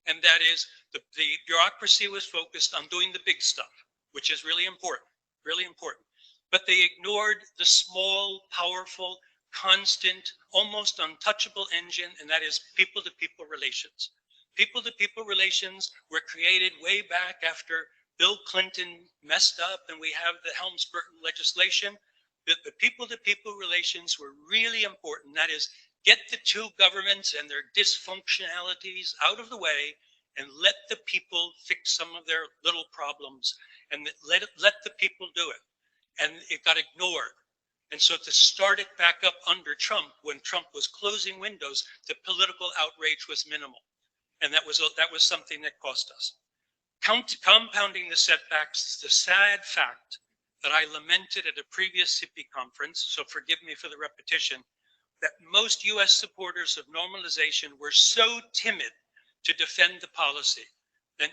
and that is the bureaucracy was focused on doing the big stuff, which is really important, really important. But they ignored the small, powerful, constant, almost untouchable engine, and that is people-to-people relations. People-to-people relations were created way back after Bill Clinton messed up and we have the Helms-Burton legislation. The people-to-people relations were really important. That is, Get the two governments and their dysfunctionalities out of the way and let the people fix some of their little problems and let the people do it. And it got ignored. And so to start it back up under Trump, when Trump was closing windows, the political outrage was minimal. And that was something that cost us. Compounding the setbacks is the sad fact that I lamented at a previous CIPI conference, so forgive me for the repetition, that most US supporters of normalization were so timid to defend the policy and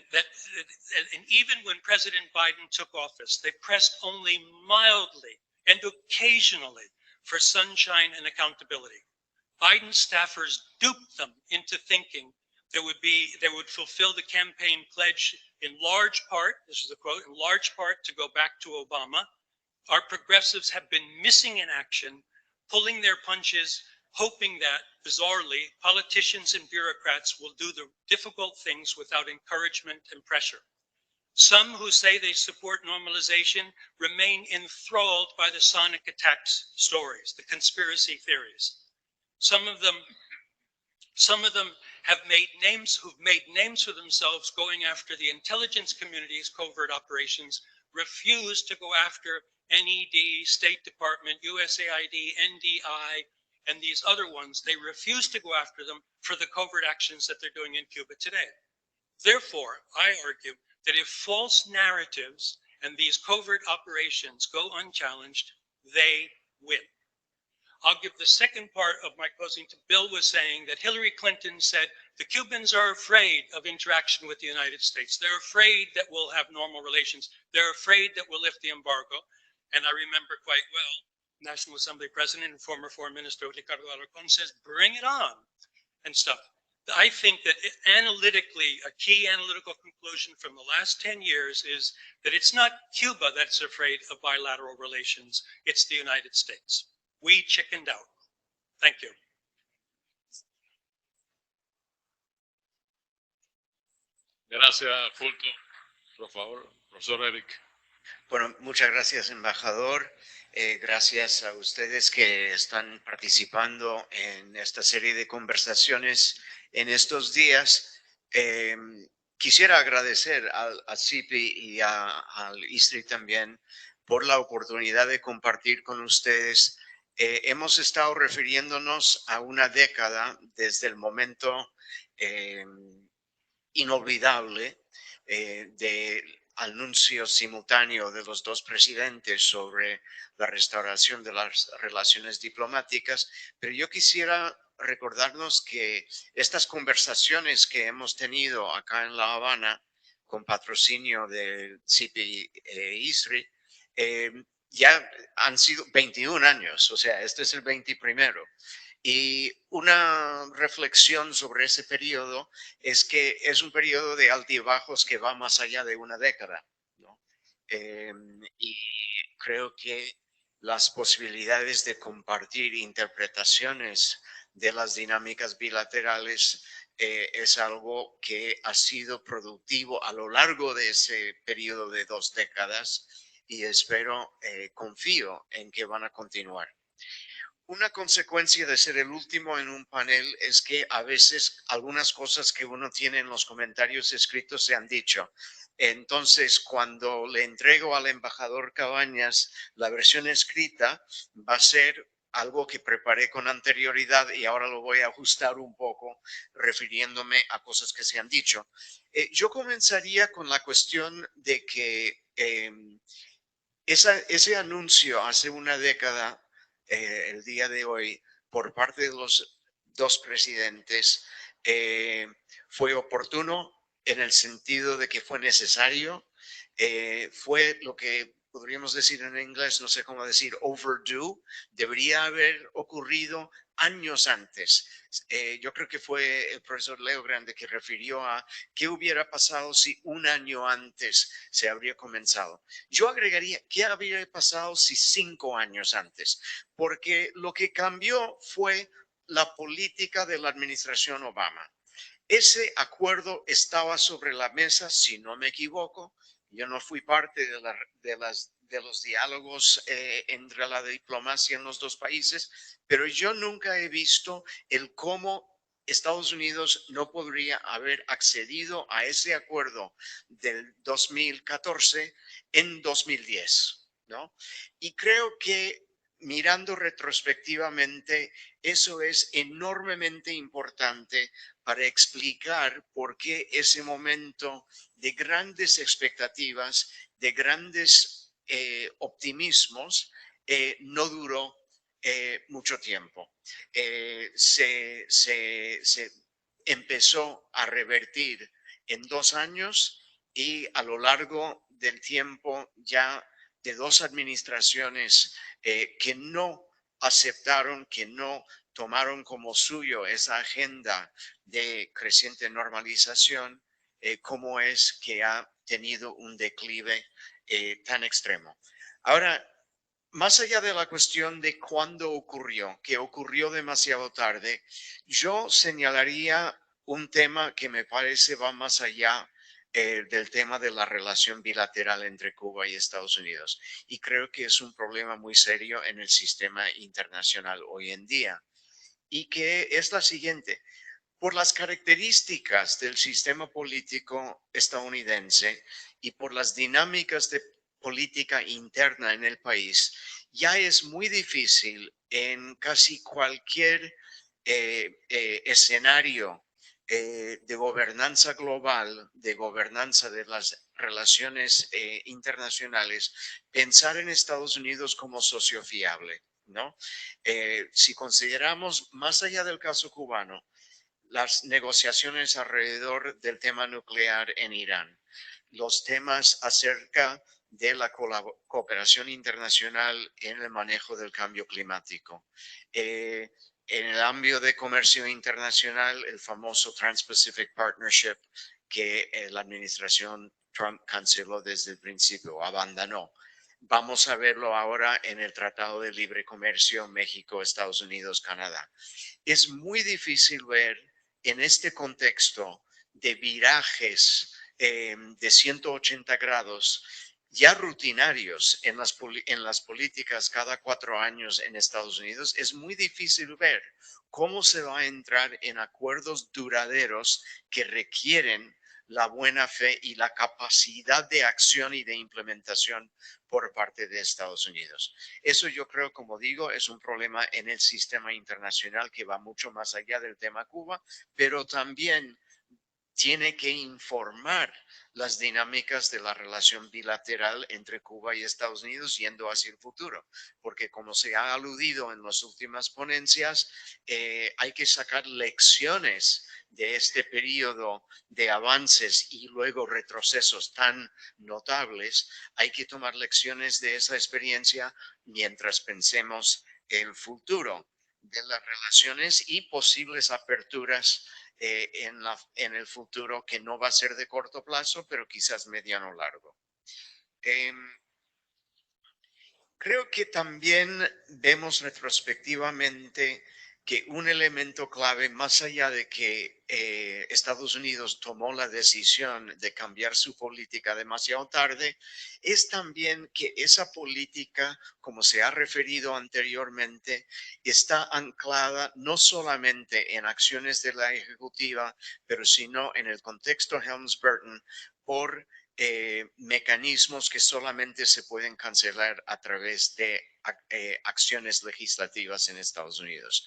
even when President Biden took office, they pressed only mildly and occasionally for sunshine and accountability. Biden staffers duped them into thinking they would fulfill the campaign pledge in large part, this is a quote, in large part to go back to Obama. Our progressives have been missing in action, pulling their punches, hoping that, bizarrely, politicians and bureaucrats will do the difficult things without encouragement and pressure. Some who say they support normalization remain enthralled by the sonic attacks stories, the conspiracy theories. Some of them have made names, who've made names for themselves going after the intelligence community's covert operations, refuse to go after NED, State Department, USAID, NDI, and these other ones. They refuse to go after them for the covert actions that they're doing in Cuba today. Therefore, I argue that if false narratives and these covert operations go unchallenged, they win. I'll give the second part of my closing to Bill was saying that Hillary Clinton said the Cubans are afraid of interaction with the United States. They're afraid that we'll have normal relations. They're afraid that we'll lift the embargo. And I remember quite well, National Assembly President and former Foreign Minister Ricardo Alarcón says, bring it on and stuff. I think that analytically, a key analytical conclusion from the last 10 years is that it's not Cuba that's afraid of bilateral relations, it's the United States. We chickened out. Thank you. Gracias, Fulton. Por favor, profesor Eric. Bueno, muchas gracias, embajador. Gracias a ustedes que están participando en esta serie de conversaciones en estos días. Quisiera agradecer al CIPI y al ISRI también por la oportunidad de compartir con ustedes. Hemos estado refiriéndonos a una década desde el momento inolvidable del anuncio simultáneo de los dos presidentes sobre la restauración de las relaciones diplomáticas, pero yo quisiera recordarnos que estas conversaciones que hemos tenido acá en La Habana con patrocinio del CIPI e ISRI ya han sido 21 años, o sea, este es el 21º. Y una reflexión sobre ese periodo es que es un periodo de altibajos que va más allá de una década, ¿no? Y creo que las posibilidades de compartir interpretaciones de las dinámicas bilaterales es algo que ha sido productivo a lo largo de ese periodo de 2 décadas y espero, confío en que van a continuar. Una consecuencia de ser el último en un panel es que a veces algunas cosas que uno tiene en los comentarios escritos se han dicho. Entonces, cuando le entrego al embajador Cabañas la versión escrita, va a ser algo que preparé con anterioridad y ahora lo voy a ajustar un poco refiriéndome a cosas que se han dicho. Yo comenzaría con la cuestión de que ese anuncio hace una década, el día de hoy, por parte de los dos presidentes, fue oportuno en el sentido de que fue necesario, fue lo que podríamos decir en inglés, no sé cómo decir, overdue, debería haber ocurrido años antes. Yo creo que fue el profesor Leo Grande que refirió a qué hubiera pasado si un año antes se habría comenzado. Yo agregaría, ¿qué habría pasado si 5 años antes? Porque lo que cambió fue la política de la administración Obama. Ese acuerdo estaba sobre la mesa, si no me equivoco, yo no fui parte de los diálogos entre la diplomacia en los dos países, pero yo nunca he visto el cómo Estados Unidos no podría haber accedido a ese acuerdo del 2014 en 2010, ¿no? Y creo que mirando retrospectivamente, eso es enormemente importante para explicar por qué ese momento de grandes expectativas, de grandes optimismos, no duró mucho tiempo. Se empezó a revertir en 2 años y a lo largo del tiempo ya de 2 administraciones que no aceptaron, que no tomaron como suyo esa agenda de creciente normalización, cómo es que ha tenido un declive tan extremo. Ahora, más allá de la cuestión de cuándo ocurrió, que ocurrió demasiado tarde, yo señalaría un tema que me parece va más allá del tema de la relación bilateral entre Cuba y Estados Unidos. Y creo que es un problema muy serio en el sistema internacional hoy en día. Y que es la siguiente. Por las características del sistema político estadounidense y por las dinámicas de política interna en el país, ya es muy difícil en casi cualquier escenario de gobernanza global, de gobernanza de las relaciones internacionales, pensar en Estados Unidos como socio fiable, ¿no? Si consideramos, más allá del caso cubano, las negociaciones alrededor del tema nuclear en Irán, los temas acerca de la cooperación internacional en el manejo del cambio climático. En el ámbito de comercio internacional, el famoso Trans-Pacific Partnership que la administración Trump canceló desde el principio, abandonó. Vamos a verlo ahora en el Tratado de Libre Comercio México, Estados Unidos, Canadá. Es muy difícil ver en este contexto de virajes de 180 grados ya rutinarios en las políticas cada 4 años en Estados Unidos, es muy difícil ver cómo se va a entrar en acuerdos duraderos que requieren la buena fe y la capacidad de acción y de implementación por parte de Estados Unidos. Eso yo creo, como digo, es un problema en el sistema internacional que va mucho más allá del tema Cuba, pero también tiene que informar las dinámicas de la relación bilateral entre Cuba y Estados Unidos yendo hacia el futuro, porque como se ha aludido en las últimas ponencias, hay que sacar lecciones de este periodo de avances y luego retrocesos tan notables. Hay que tomar lecciones de esa experiencia mientras pensemos en el futuro de las relaciones y posibles aperturas en el futuro, que no va a ser de corto plazo, pero quizás mediano o largo. Creo que también vemos retrospectivamente que un elemento clave, más allá de que Estados Unidos tomó la decisión de cambiar su política demasiado tarde, es también que esa política, como se ha referido anteriormente, está anclada no solamente en acciones de la ejecutiva, pero sino en el contexto Helms-Burton por mecanismos que solamente se pueden cancelar a través de acciones legislativas en Estados Unidos.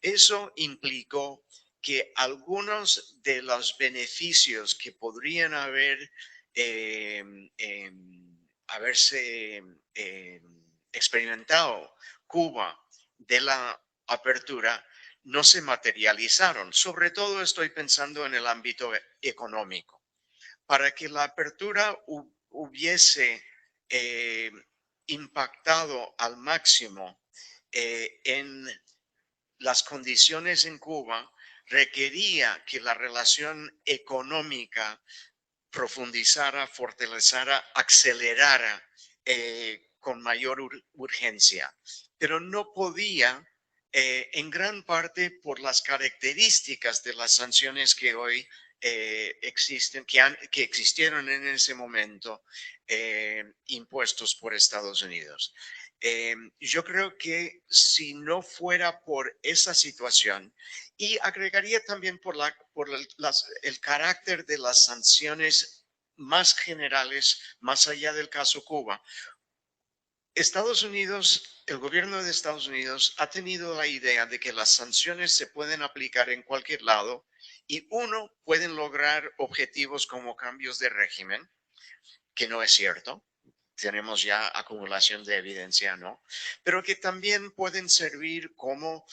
Eso implicó que algunos de los beneficios que podrían haberse experimentado Cuba de la apertura no se materializaron. Sobre todo estoy pensando en el ámbito económico. Para que la apertura hubiese impactado al máximo en las condiciones en Cuba, requería que la relación económica profundizara, fortaleciera, acelerara con mayor urgencia. Pero no podía, en gran parte por las características de las sanciones que hoy que existieron en ese momento impuestos por Estados Unidos. Yo creo que si no fuera por esa situación, y agregaría también por el carácter de las sanciones más generales, más allá del caso Cuba, Estados Unidos, el gobierno de Estados Unidos ha tenido la idea de que las sanciones se pueden aplicar en cualquier lado y pueden lograr objetivos como cambios de régimen, que no es cierto. Tenemos ya acumulación de evidencia, ¿no? Pero que también pueden servir como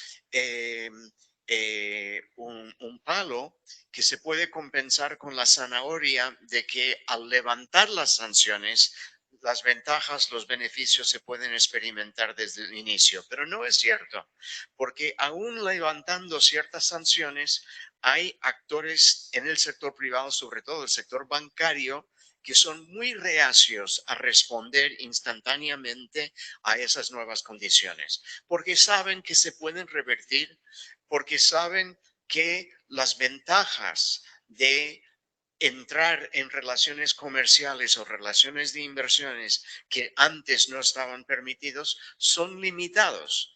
un palo que se puede compensar con la zanahoria de que al levantar las sanciones, las ventajas, los beneficios se pueden experimentar desde el inicio. Pero no es cierto, porque aún levantando ciertas sanciones, hay actores en el sector privado, sobre todo el sector bancario, que son muy reacios a responder instantáneamente a esas nuevas condiciones, porque saben que se pueden revertir, porque saben que las ventajas de entrar en relaciones comerciales o relaciones de inversiones que antes no estaban permitidos son limitados.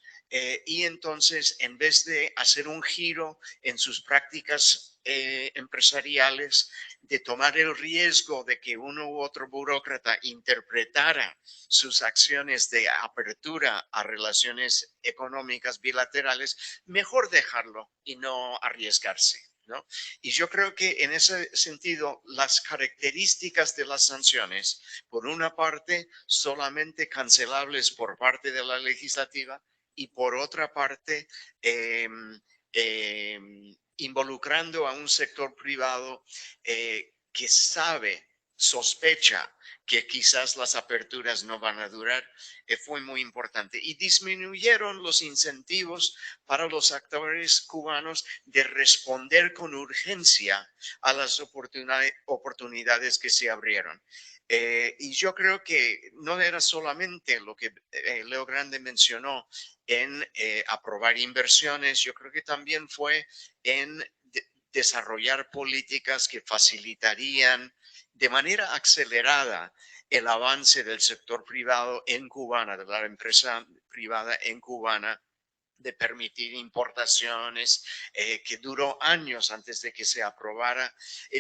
Y entonces, en vez de hacer un giro en sus prácticas empresariales, de tomar el riesgo de que uno u otro burócrata interpretara sus acciones de apertura a relaciones económicas bilaterales, mejor dejarlo y no arriesgarse, ¿no? Y yo creo que en ese sentido, las características de las sanciones, por una parte, solamente cancelables por parte de la legislativa y por otra parte, involucrando a un sector privado que sospecha que quizás las aperturas no van a durar, fue muy importante. Y disminuyeron los incentivos para los actores cubanos de responder con urgencia a las oportunidades que se abrieron. Y yo creo que no era solamente lo que Leo Grande mencionó en aprobar inversiones, yo creo que también fue en desarrollar políticas que facilitarían de manera acelerada el avance del sector privado en Cubana, de la empresa privada en Cubana, de permitir importaciones, que duró años antes de que se aprobara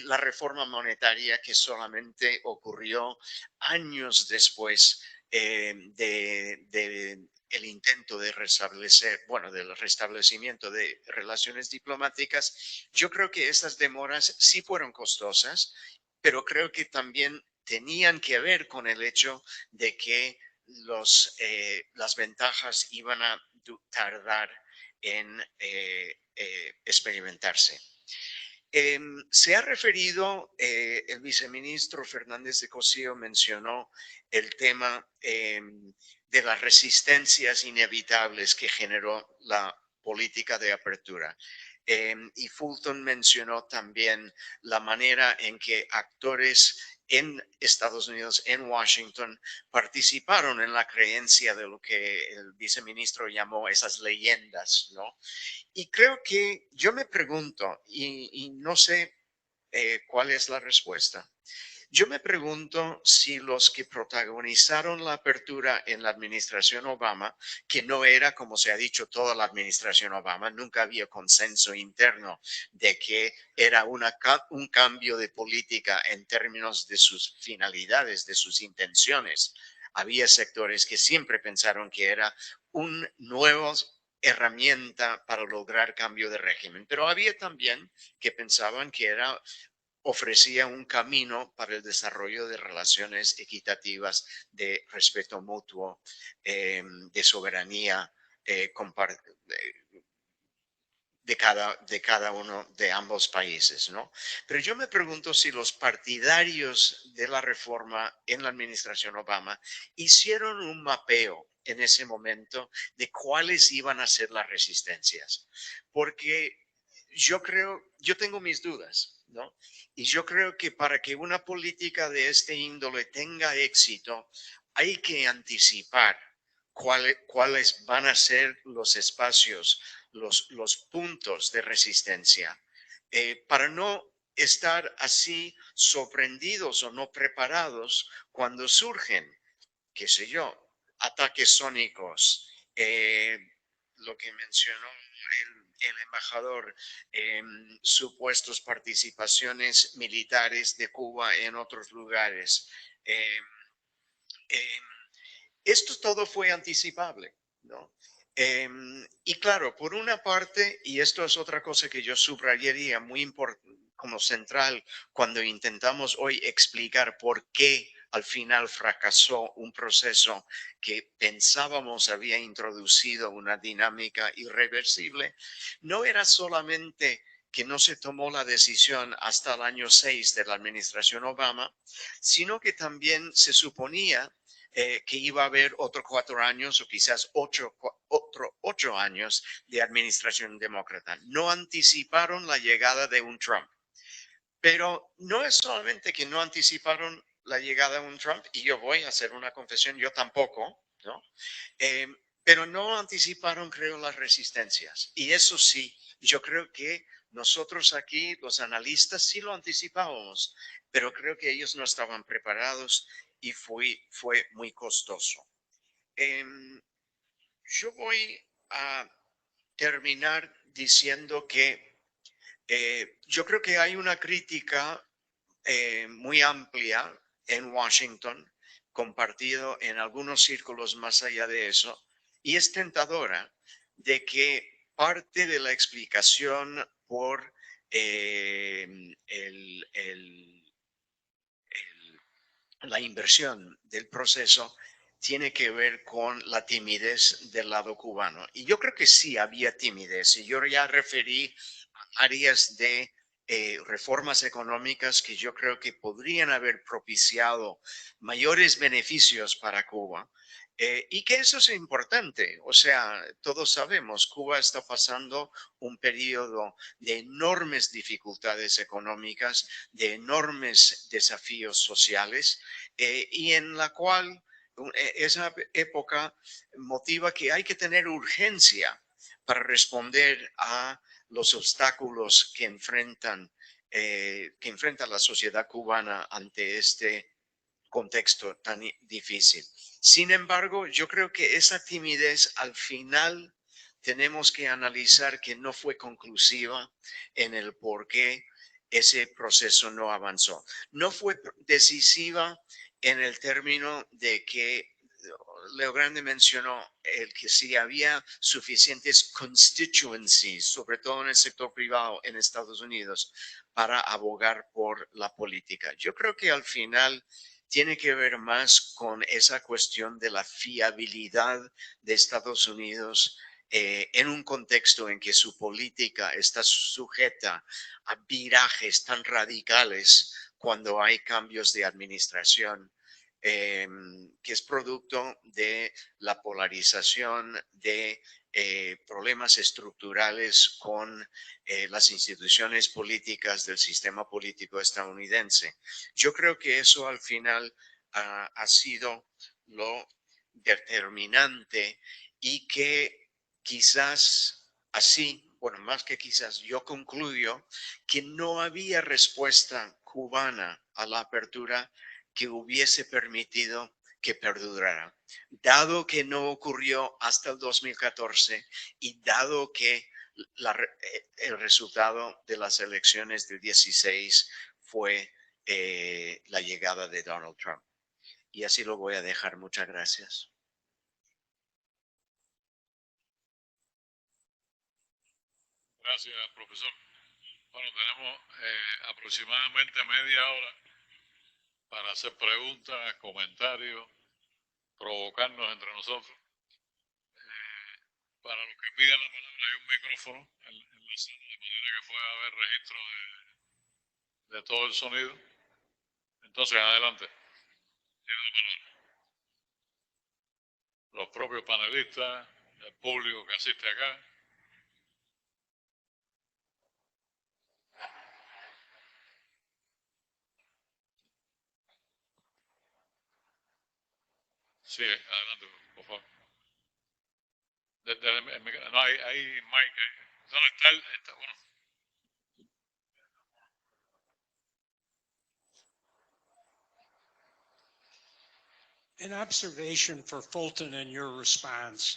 la reforma monetaria, que solamente ocurrió años después de el intento de restablecer, bueno, del restablecimiento de relaciones diplomáticas. Yo creo que estas demoras sí fueron costosas, pero creo que también tenían que ver con el hecho de que las ventajas iban a tardar en experimentarse. Se ha referido, el viceministro Fernández de Cosío mencionó el tema de las resistencias inevitables que generó la política de apertura. Y Fulton mencionó también la manera en que actores en Estados Unidos, en Washington, participaron en la creencia de lo que el viceministro llamó esas leyendas, ¿no? Y creo que yo me pregunto, y no sé cuál es la respuesta. Yo me pregunto si los que protagonizaron la apertura en la administración Obama, que no era, como se ha dicho, toda la administración Obama, nunca había consenso interno de que era un cambio de política en términos de sus finalidades, de sus intenciones. Había sectores que siempre pensaron que era un nuevo herramienta para lograr cambio de régimen, pero había también que pensaban que ofrecía un camino para el desarrollo de relaciones equitativas de respeto mutuo, de soberanía de cada uno de ambos países, ¿no? Pero yo me pregunto si los partidarios de la reforma en la administración Obama hicieron un mapeo en ese momento de cuáles iban a ser las resistencias, porque yo tengo mis dudas, ¿no? Y yo creo que para que una política de este índole tenga éxito, hay que anticipar cuáles van a ser los espacios, los puntos de resistencia, para no estar así sorprendidos o no preparados cuando surgen, qué sé yo, ataques sónicos, lo que mencionó el embajador, supuestas participaciones militares de Cuba en otros lugares. Em, Esto todo fue anticipable, ¿no? Y claro, por una parte, y esto es otra cosa que yo subrayaría muy importante como central cuando intentamos hoy explicar por qué al final fracasó un proceso que pensábamos había introducido una dinámica irreversible, no era solamente que no se tomó la decisión hasta el año 6 de la administración Obama, sino que también se suponía que iba a haber otros 4 años o quizás otros 8 años de administración demócrata. No anticiparon la llegada de un Trump. Pero no es solamente que no anticiparon la llegada de un Trump, y yo voy a hacer una confesión, yo tampoco, ¿no? Pero no anticiparon, creo, las resistencias. Y eso sí, yo creo que nosotros aquí, los analistas, sí lo anticipábamos, pero creo que ellos no estaban preparados y fue muy costoso. Yo voy a terminar diciendo que yo creo que hay una crítica muy amplia en Washington, compartido en algunos círculos más allá de eso, y es tentadora de que parte de la explicación por la inversión del proceso tiene que ver con la timidez del lado cubano. Y yo creo que sí había timidez. Y yo ya referí a áreas de reformas económicas que yo creo que podrían haber propiciado mayores beneficios para Cuba. Y que eso es importante. O sea, todos sabemos, Cuba está pasando un periodo de enormes dificultades económicas, de enormes desafíos sociales, y en la cual esa época motiva que hay que tener urgencia para responder a los obstáculos que enfrenta la sociedad cubana ante este contexto tan difícil. Sin embargo, yo creo que esa timidez al final tenemos que analizar que no fue conclusiva en el por qué ese proceso no avanzó. No fue decisiva en el término de que Leo Grande mencionó el que si había suficientes constituencies, sobre todo en el sector privado en Estados Unidos, para abogar por la política. Yo creo que al final tiene que ver más con esa cuestión de la fiabilidad de Estados Unidos en un contexto en que su política está sujeta a virajes tan radicales cuando hay cambios de administración, que es producto de la polarización de problemas estructurales con las instituciones políticas del sistema político estadounidense. Yo creo que eso al final ha sido lo determinante y que quizás así, bueno, más que quizás, yo concluyo que no había respuesta cubana a la apertura que hubiese permitido que perdurara. Dado que no ocurrió hasta el 2014 y dado que el resultado de las elecciones del 16 fue la llegada de Donald Trump. Y así lo voy a dejar. Muchas gracias. Gracias, profesor. Bueno, tenemos aproximadamente media hora para hacer preguntas, comentarios, provocarnos entre nosotros. Para los que pidan la palabra hay un micrófono en la sala, de manera que pueda haber registro de todo el sonido. Entonces, adelante. Tiene la palabra. Los propios panelistas, el público que asiste acá. Sí, adelante, por favor. No, hay mic ahí. ¿Dónde está bueno. An observation for Fulton and your response.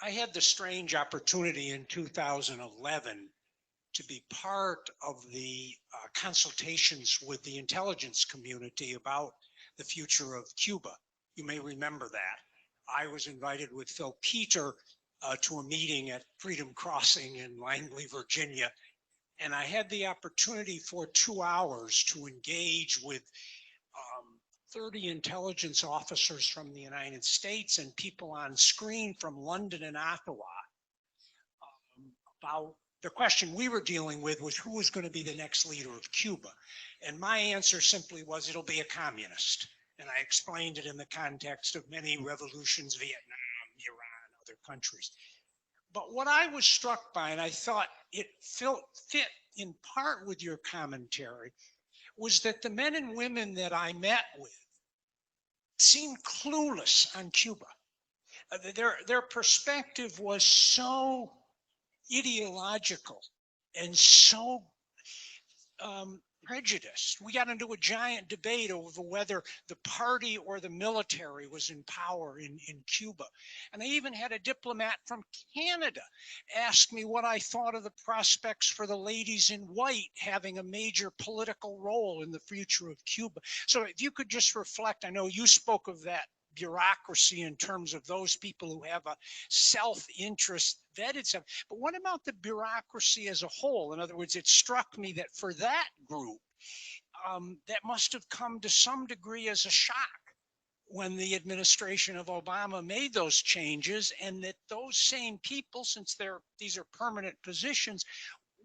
I had the strange opportunity in 2011 to be part of the consultations with the intelligence community about the future of Cuba. You may remember that. I was invited with Phil Peter to a meeting at Freedom Crossing in Langley, Virginia. And I had the opportunity for 2 hours to engage with 30 intelligence officers from the United States and people on screen from London and Ottawa about the question we were dealing with was who was going to be the next leader of Cuba. And my answer simply was it'll be a communist. And I explained it in the context of many revolutions, Vietnam, Iran, other countries. But what I was struck by, and I thought it fit in part with your commentary, was that the men and women that I met with seemed clueless on Cuba. Their perspective was so ideological and so prejudiced. We got into a giant debate over whether the party or the military was in power in Cuba. And I even had a diplomat from Canada ask me what I thought of the prospects for the ladies in white having a major political role in the future of Cuba. So if you could just reflect, I know you spoke of that bureaucracy in terms of those people who have a self-interest vetted stuff. But what about the bureaucracy as a whole? In other words, it struck me that for that group, that must have come to some degree as a shock when the administration of Obama made those changes, and that those same people, since these are permanent positions,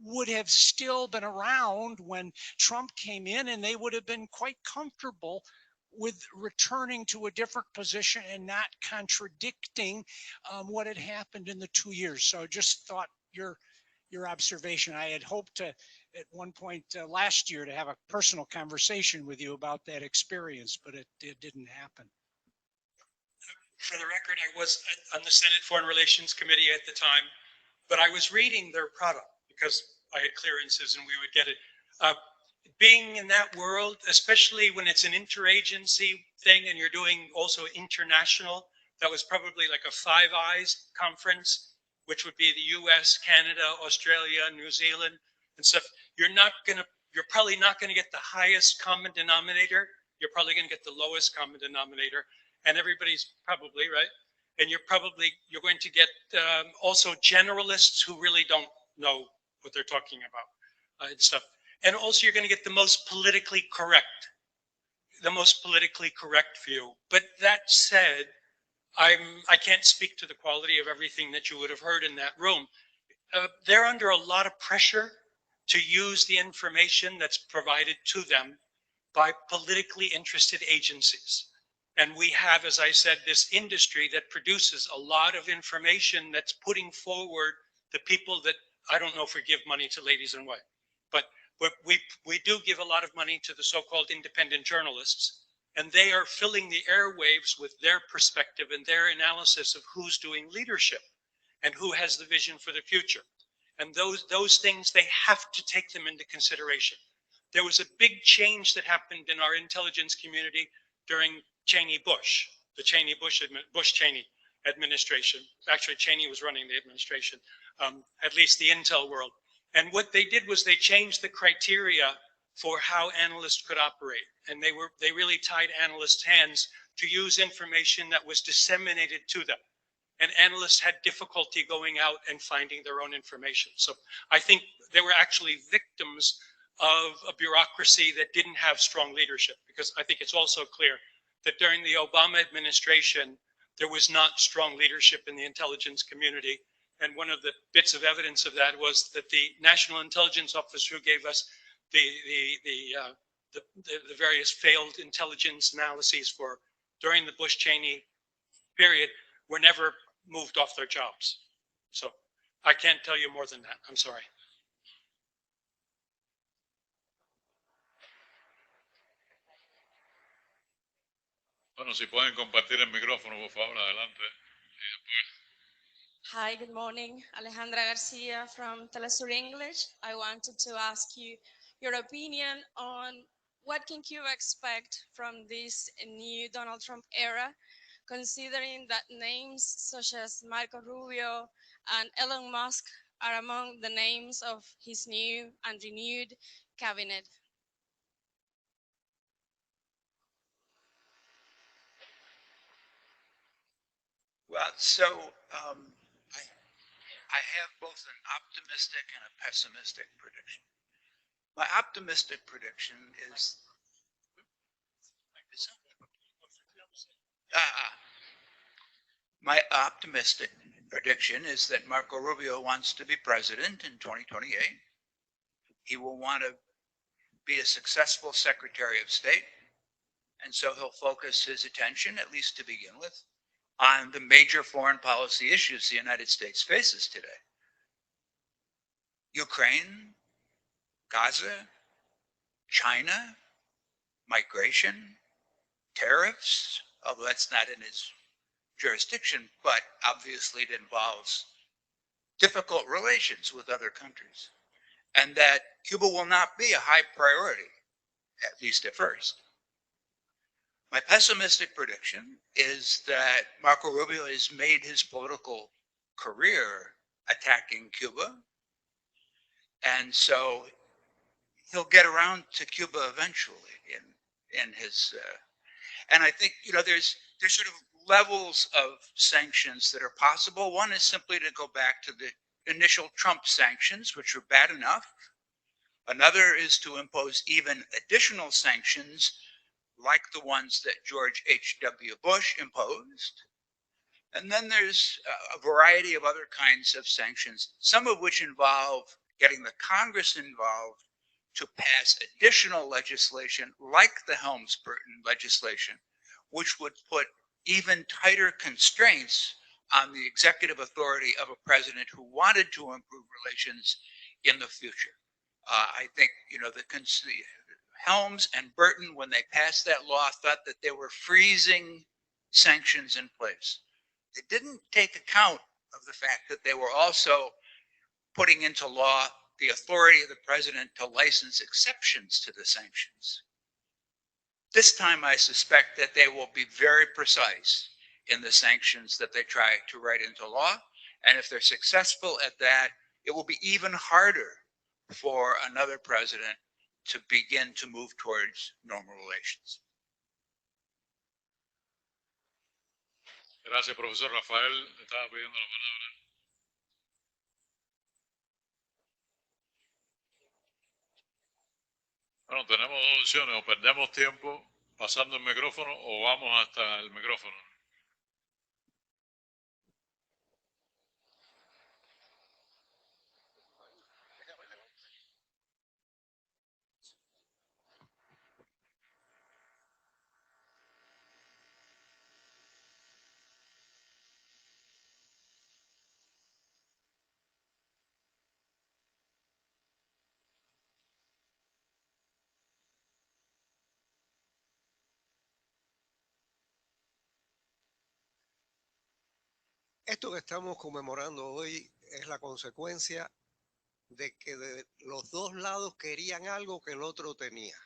would have still been around when Trump came in, and they would have been quite comfortable with returning to a different position and not contradicting what had happened in the 2 years. So just thought your observation. I had hoped to, at one point last year, to have a personal conversation with you about that experience, but it didn't happen. For the record, I was on the Senate Foreign Relations Committee at the time, but I was reading their product because I had clearances and we would get it. Being in that world, especially when it's an interagency thing and you're doing also international, that was probably like a Five Eyes conference, which would be the US, Canada, Australia, New Zealand and stuff. You're probably not going to get the highest common denominator. You're probably going to get the lowest common denominator, and everybody's probably right. And you're going to get also generalists who really don't know what they're talking about and stuff. And also you're going to get the most politically correct view. But that said, I can't speak to the quality of everything that you would have heard in that room. They're under a lot of pressure to use the information that's provided to them by politically interested agencies. And we have, as I said, this industry that produces a lot of information that's putting forward the people that, I don't know if we give money to ladies in white, but we do give a lot of money to the so-called independent journalists, and they are filling the airwaves with their perspective and their analysis of who's doing leadership and who has the vision for the future. And those things, they have to take them into consideration. There was a big change that happened in our intelligence community during Cheney-Bush, the Bush-Cheney administration. Actually, Cheney was running the administration, at least the intel world. And what they did was they changed the criteria for how analysts could operate. And they really tied analysts' hands to use information that was disseminated to them. And analysts had difficulty going out and finding their own information. So I think they were actually victims of a bureaucracy that didn't have strong leadership, because I think it's also clear that during the Obama administration, there was not strong leadership in the intelligence community. And one of the bits of evidence of that was that the National Intelligence Office, who gave us the various failed intelligence analyses for during the Bush-Cheney period, were never moved off their jobs. So I can't tell you more than that. I'm sorry. Bueno, si pueden compartir el micrófono, por favor, adelante. Hi, good morning. Alejandra Garcia from Telesur English. I wanted to ask you your opinion on what can Cuba expect from this new Donald Trump era, considering that names such as Marco Rubio and Elon Musk are among the names of his new and renewed cabinet? Well, so I have both an optimistic and a pessimistic prediction. My optimistic prediction is my optimistic prediction is that Marco Rubio wants to be president in 2028. He will want to be a successful Secretary of State, and so he'll focus his attention, at least to begin with, on the major foreign policy issues the United States faces today. Ukraine, Gaza, China, migration, tariffs, although that's not in his jurisdiction, but obviously it involves difficult relations with other countries. And that Cuba will not be a high priority, at least at first. My pessimistic prediction is that Marco Rubio has made his political career attacking Cuba. And so he'll get around to Cuba eventually in his, and I think, there's sort of levels of sanctions that are possible. One is simply to go back to the initial Trump sanctions, which were bad enough. Another is to impose even additional sanctions like the ones that George H.W. Bush imposed. And then there's a variety of other kinds of sanctions, some of which involve getting the Congress involved to pass additional legislation like the Helms-Burton legislation, which would put even tighter constraints on the executive authority of a president who wanted to improve relations in the future. I think, the Helms and Burton, when they passed that law, thought that they were freezing sanctions in place. They didn't take account of the fact that they were also putting into law the authority of the president to license exceptions to the sanctions. This time, I suspect that they will be very precise in the sanctions that they try to write into law. And if they're successful at that, it will be even harder for another president to begin to move towards normal relations. Gracias, profesor. Rafael estaba pidiendo la palabra. Bueno, tenemos dos opciones: o perdemos tiempo pasando el micrófono o vamos hasta el micrófono. Esto que estamos conmemorando hoy es la consecuencia de que los dos lados querían algo que el otro tenía.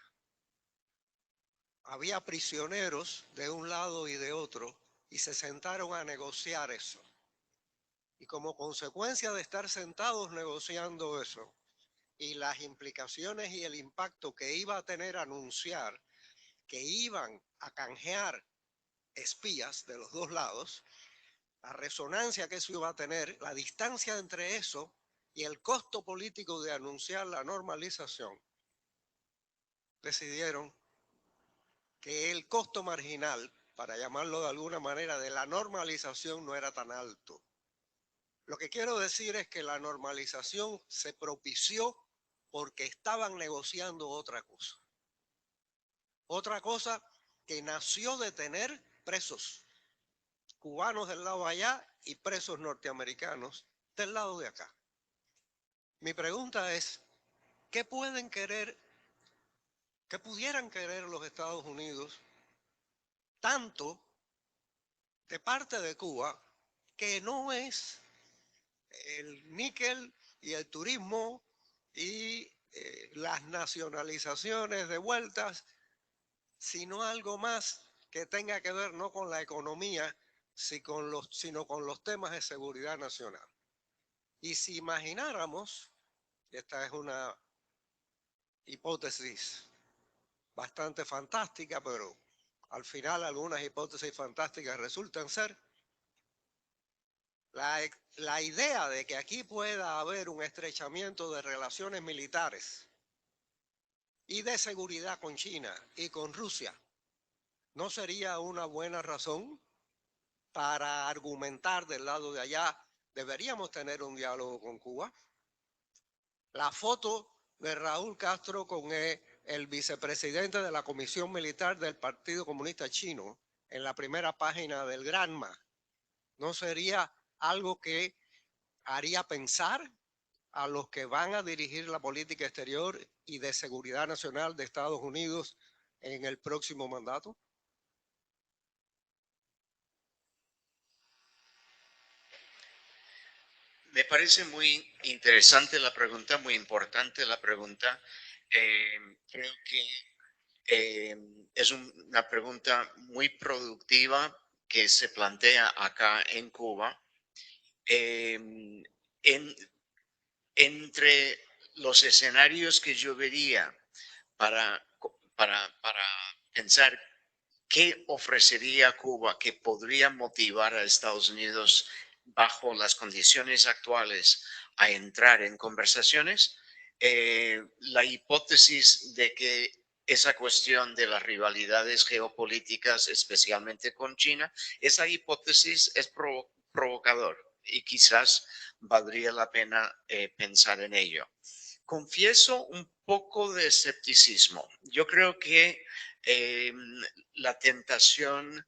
Había prisioneros de un lado y de otro y se sentaron a negociar eso. Y como consecuencia de estar sentados negociando eso y las implicaciones y el impacto que iba a tener anunciar que iban a canjear espías de los dos lados, la resonancia que eso iba a tener, la distancia entre eso y el costo político de anunciar la normalización, decidieron que el costo marginal, para llamarlo de alguna manera, de la normalización no era tan alto. Lo que quiero decir es que la normalización se propició porque estaban negociando otra cosa. Otra cosa que nació de tener presos cubanos del lado allá y presos norteamericanos del lado de acá. Mi pregunta es, ¿qué pueden querer, qué pudieran querer los Estados Unidos tanto de parte de Cuba, que no es el níquel y el turismo y las nacionalizaciones de vueltas sino algo más que tenga que ver no con la economía, sino con los temas de seguridad nacional. Y si imagináramos, esta es una hipótesis bastante fantástica, pero al final algunas hipótesis fantásticas resultan ser, la idea de que aquí pueda haber un estrechamiento de relaciones militares y de seguridad con China y con Rusia, ¿no sería una buena razón para argumentar del lado de allá? ¿Deberíamos tener un diálogo con Cuba? La foto de Raúl Castro con el vicepresidente de la Comisión Militar del Partido Comunista Chino en la primera página del Granma, ¿no sería algo que haría pensar a los que van a dirigir la política exterior y de seguridad nacional de Estados Unidos en el próximo mandato? Me parece muy interesante la pregunta, muy importante la pregunta. Creo que es una pregunta muy productiva que se plantea acá en Cuba. Entre los escenarios que yo vería para pensar qué ofrecería Cuba que podría motivar a Estados Unidos bajo las condiciones actuales a entrar en conversaciones, la hipótesis de que esa cuestión de las rivalidades geopolíticas, especialmente con China, esa hipótesis es provocador y quizás valdría la pena pensar en ello. Confieso un poco de escepticismo. Yo creo que la tentación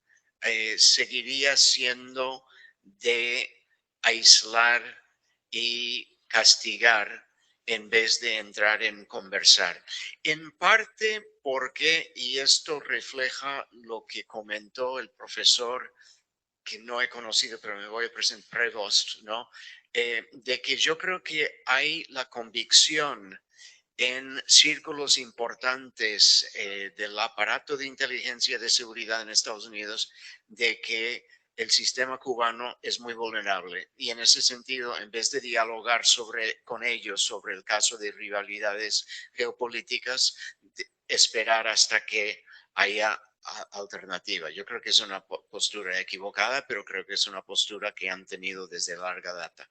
seguiría siendo de aislar y castigar en vez de entrar en conversar. En parte porque, y esto refleja lo que comentó el profesor que no he conocido, pero me voy a presentar, Prevost, ¿no? De que yo creo que hay la convicción en círculos importantes del aparato de inteligencia de seguridad en Estados Unidos de que el sistema cubano es muy vulnerable y en ese sentido, en vez de dialogar con ellos sobre el caso de rivalidades geopolíticas, esperar hasta que haya alternativa. Yo creo que es una postura equivocada, pero creo que es una postura que han tenido desde larga data.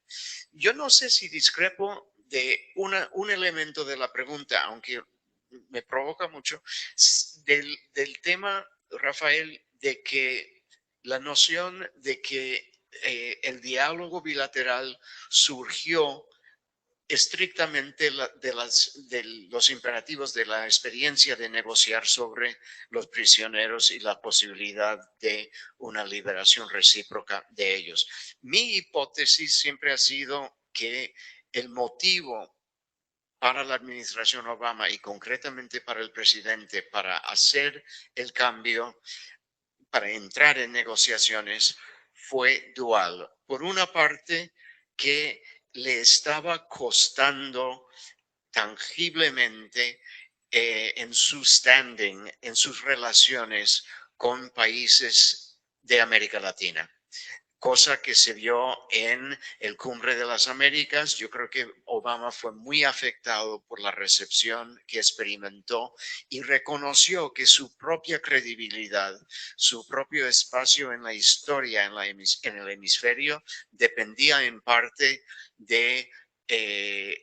Yo no sé si discrepo de un elemento de la pregunta, aunque me provoca mucho, del tema, Rafael, de que la noción de que el diálogo bilateral surgió estrictamente de los imperativos de la experiencia de negociar sobre los prisioneros y la posibilidad de una liberación recíproca de ellos. Mi hipótesis siempre ha sido que el motivo para la administración Obama y concretamente para el presidente para hacer el cambio, para entrar en negociaciones, fue dual. Por una parte, que le estaba costando tangiblemente en su standing, en sus relaciones con países de América Latina, cosa que se vio en el Cumbre de las Américas. Yo creo que Obama fue muy afectado por la recepción que experimentó y reconoció que su propia credibilidad, su propio espacio en la historia, en el hemisferio, dependía en parte de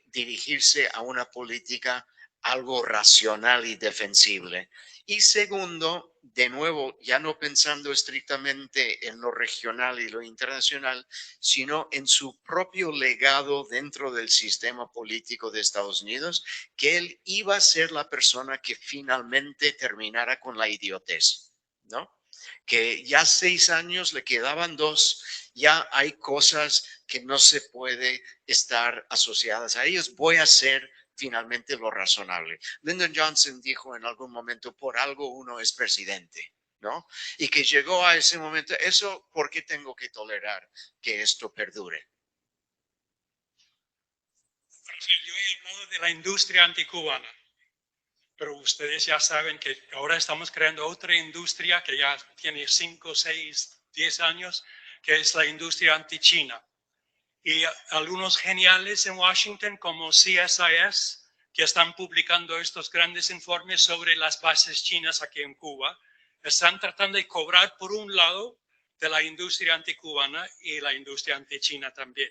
dirigirse a una política algo racional y defensible. Y segundo, de nuevo, ya no pensando estrictamente en lo regional y lo internacional, sino en su propio legado dentro del sistema político de Estados Unidos, que él iba a ser la persona que finalmente terminara con la idiotez, ¿no? Que ya 6 años, le quedaban 2, ya hay cosas que no se puede estar asociadas a ellos. Voy a hacer finalmente lo razonable. Lyndon Johnson dijo en algún momento, por algo uno es presidente, ¿no? Y que llegó a ese momento, eso, ¿por qué tengo que tolerar que esto perdure? Yo he hablado de la industria anticubana. pero ustedes ya saben que ahora estamos creando otra industria que ya tiene 5, 6, 10 años, que es la industria anti-China. Y algunos geniales en Washington como CSIS, que están publicando estos grandes informes sobre las bases chinas aquí en Cuba, están tratando de cobrar por un lado de la industria anticubana y la industria anti-China también.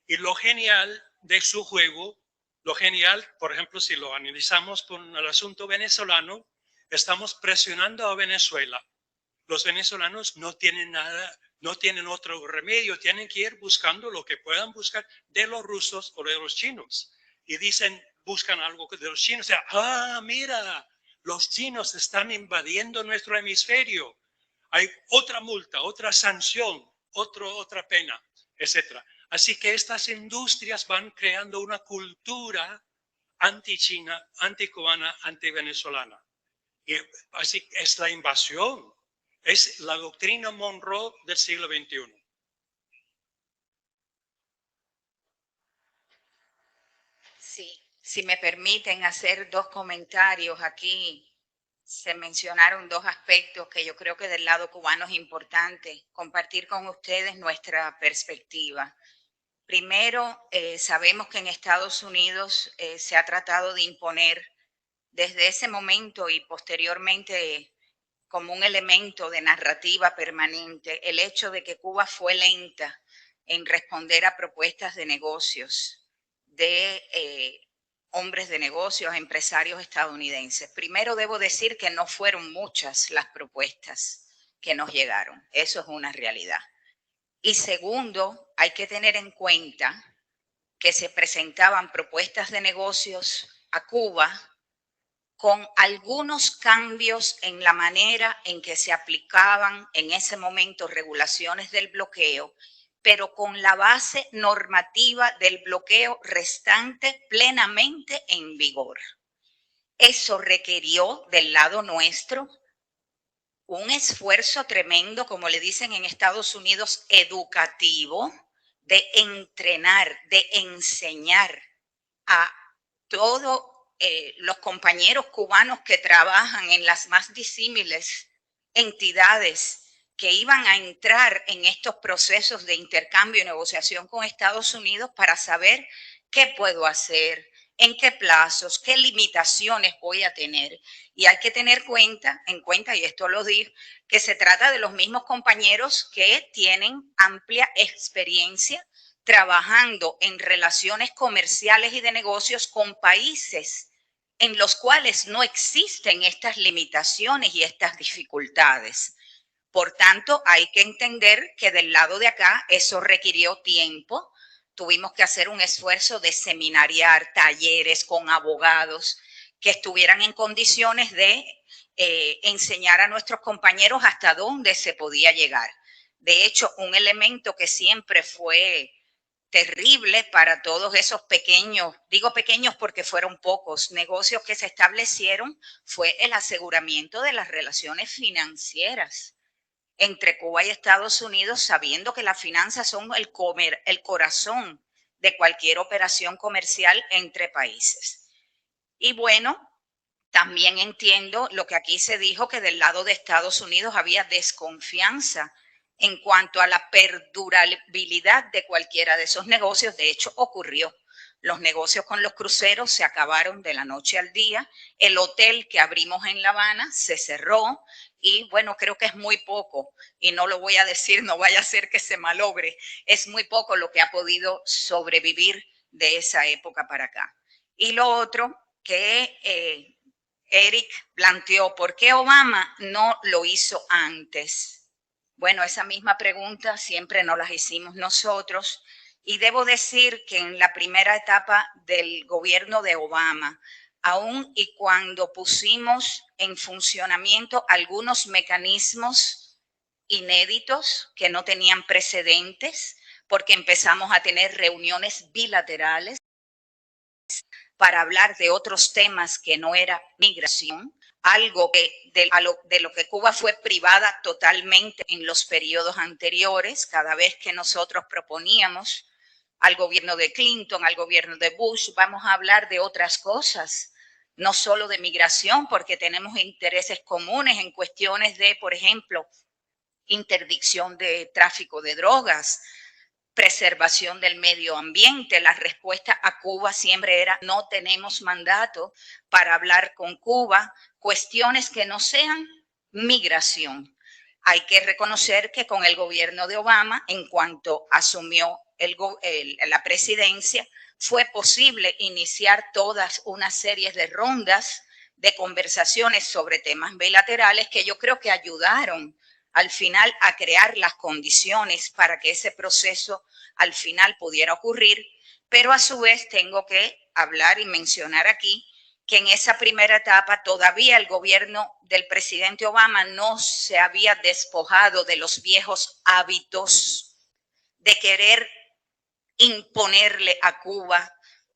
Y lo genial de su juego, lo genial, por ejemplo, si lo analizamos con el asunto venezolano, estamos presionando a Venezuela. Los venezolanos no tienen nada, no tienen otro remedio, tienen que ir buscando lo que puedan buscar de los rusos o de los chinos. Y dicen, buscan algo de los chinos, o sea, mira, los chinos están invadiendo nuestro hemisferio. Hay otra multa, otra sanción, otra pena, etc. Así que estas industrias van creando una cultura anti-China, anti-cubana, anti-venezolana. Y así es la invasión. Es la doctrina Monroe del siglo XXI. Sí, si me permiten hacer dos comentarios aquí. Se mencionaron dos aspectos que yo creo que del lado cubano es importante compartir con ustedes nuestra perspectiva. Primero, sabemos que en Estados Unidos se ha tratado de imponer desde ese momento y posteriormente como un elemento de narrativa permanente el hecho de que Cuba fue lenta en responder a propuestas de negocios de hombres de negocios, empresarios estadounidenses. Primero debo decir que no fueron muchas las propuestas que nos llegaron. Eso es una realidad. Y segundo, hay que tener en cuenta que se presentaban propuestas de negocios a Cuba con algunos cambios en la manera en que se aplicaban en ese momento regulaciones del bloqueo, pero con la base normativa del bloqueo restante plenamente en vigor. Eso requirió del lado nuestro un esfuerzo tremendo, como le dicen en Estados Unidos, educativo, de entrenar, de enseñar a todos los compañeros cubanos que trabajan en las más disímiles entidades que iban a entrar en estos procesos de intercambio y negociación con Estados Unidos para saber qué puedo hacer, en qué plazos, qué limitaciones voy a tener. Y hay que tener en cuenta, y esto lo digo, que se trata de los mismos compañeros que tienen amplia experiencia trabajando en relaciones comerciales y de negocios con países en los cuales no existen estas limitaciones y estas dificultades. Por tanto, hay que entender que del lado de acá eso requirió tiempo. Tuvimos que hacer un esfuerzo de seminariar talleres con abogados que estuvieran en condiciones de enseñar a nuestros compañeros hasta dónde se podía llegar. De hecho, un elemento que siempre fue terrible para todos esos pequeños, digo pequeños porque fueron pocos, negocios que se establecieron fue el aseguramiento de las relaciones financieras entre Cuba y Estados Unidos, sabiendo que las finanzas son el corazón de cualquier operación comercial entre países. Y bueno, también entiendo lo que aquí se dijo, que del lado de Estados Unidos había desconfianza en cuanto a la perdurabilidad de cualquiera de esos negocios. De hecho, ocurrió. Los negocios con los cruceros se acabaron de la noche al día. El hotel que abrimos en La Habana se cerró y bueno, creo que es muy poco, y no lo voy a decir, no vaya a ser que se malogre, es muy poco lo que ha podido sobrevivir de esa época para acá. Y lo otro que Eric planteó, ¿por qué Obama no lo hizo antes? Bueno, esa misma pregunta siempre nos las hicimos nosotros y debo decir que en la primera etapa del gobierno de Obama, aun y cuando pusimos en funcionamiento algunos mecanismos inéditos que no tenían precedentes, porque empezamos a tener reuniones bilaterales para hablar de otros temas que no era migración, algo que de lo que Cuba fue privada totalmente en los periodos anteriores. Cada vez que nosotros proponíamos al gobierno de Clinton, al gobierno de Bush, vamos a hablar de otras cosas, no solo de migración, porque tenemos intereses comunes en cuestiones de, por ejemplo, interdicción de tráfico de drogas, preservación del medio ambiente. La respuesta a Cuba siempre era: no tenemos mandato para hablar con Cuba, cuestiones que no sean migración. Hay que reconocer que con el gobierno de Obama, en cuanto asumió la presidencia, fue posible iniciar todas una serie de rondas de conversaciones sobre temas bilaterales que yo creo que ayudaron al final a crear las condiciones para que ese proceso al final pudiera ocurrir, pero a su vez tengo que hablar y mencionar aquí que en esa primera etapa todavía el gobierno del presidente Obama no se había despojado de los viejos hábitos de querer imponerle a Cuba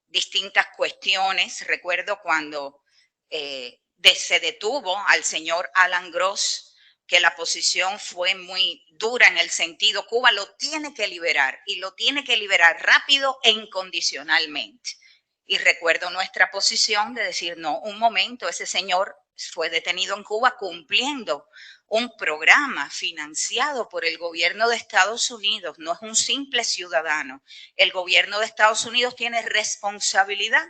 distintas cuestiones. Recuerdo cuando se detuvo al señor Alan Gross, que la posición fue muy dura en el sentido: Cuba lo tiene que liberar y lo tiene que liberar rápido e incondicionalmente. Y recuerdo nuestra posición de decir: no, un momento, ese señor fue detenido en Cuba cumpliendo un programa financiado por el gobierno de Estados Unidos, no es un simple ciudadano. El gobierno de Estados Unidos tiene responsabilidad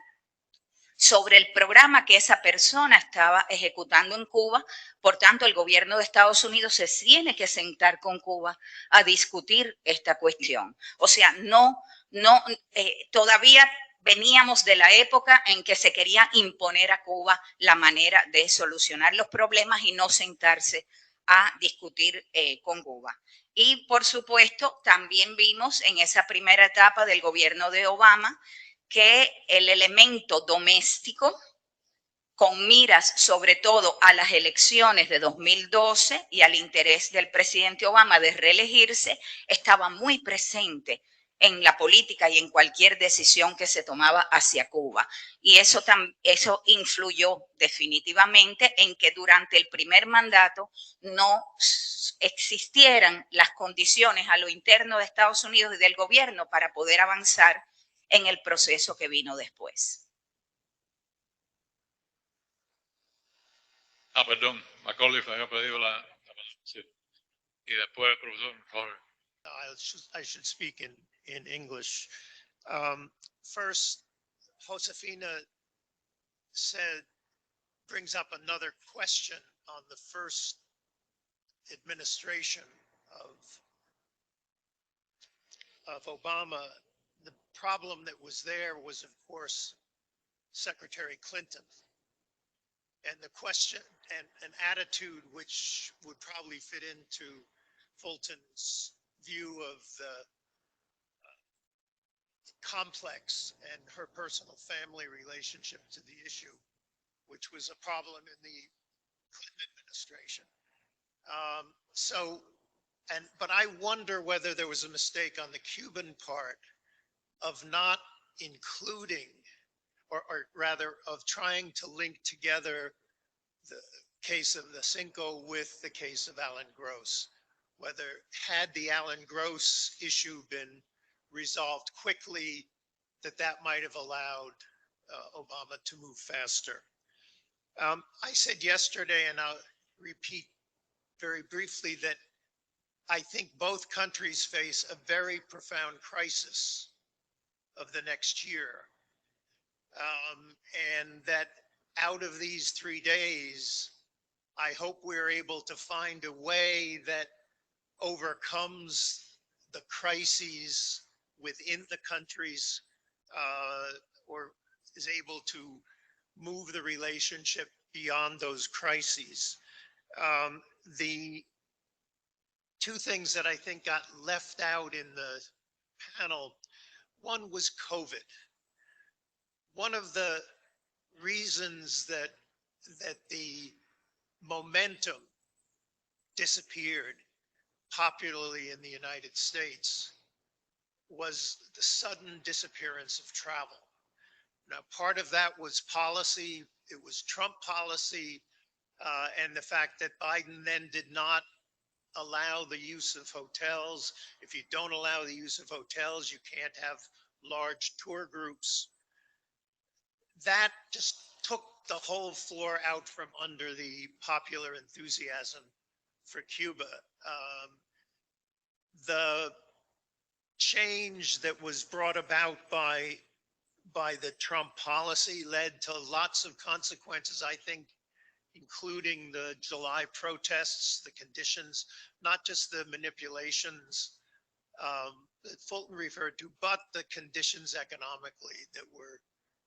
sobre el programa que esa persona estaba ejecutando en Cuba. Por tanto, el gobierno de Estados Unidos se tiene que sentar con Cuba a discutir esta cuestión. O sea, todavía veníamos de la época en que se quería imponer a Cuba la manera de solucionar los problemas y no sentarse a discutir con Cuba. Y por supuesto, también vimos en esa primera etapa del gobierno de Obama que el elemento doméstico, con miras sobre todo a las elecciones de 2012 y al interés del presidente Obama de reelegirse, estaba muy presente en la política y en cualquier decisión que se tomaba hacia Cuba. Y eso influyó definitivamente en que durante el primer mandato no existieran las condiciones a lo interno de Estados Unidos y del gobierno para poder avanzar en el proceso que vino después. Perdón, Macaulay había pedido la sí. Y después el profesor, por favor. I should speak in English. First, Josefina brings up another question on the first administration of Obama. The problem that was there was, of course, Secretary Clinton. And the question and an attitude which would probably fit into Fulton's view of the complex and her personal family relationship to the issue, which was a problem in the Clinton administration. But I wonder whether there was a mistake on the Cuban part of not including, or rather of trying to link together the case of the Cinco with the case of Alan Gross. Whether had the Alan Gross issue been resolved quickly, that might have allowed Obama to move faster. I said yesterday, and I'll repeat very briefly, that I think both countries face a very profound crisis of the next year. And that out of these 3 days, I hope we're able to find a way that overcomes the crises within the countries, or is able to move the relationship beyond those crises. The two things that I think got left out in the panel, one was COVID. One of the reasons that the momentum disappeared popularly in the United States was the sudden disappearance of travel. Now, part of that was policy. It was Trump policy, and the fact that Biden then did not allow the use of hotels. If you don't allow the use of hotels, you can't have large tour groups. That just took the whole floor out from under the popular enthusiasm for Cuba. The change that was brought about by the Trump policy led to lots of consequences, I think, including the July protests, the conditions, not just the manipulations that Fulton referred to, but the conditions economically that were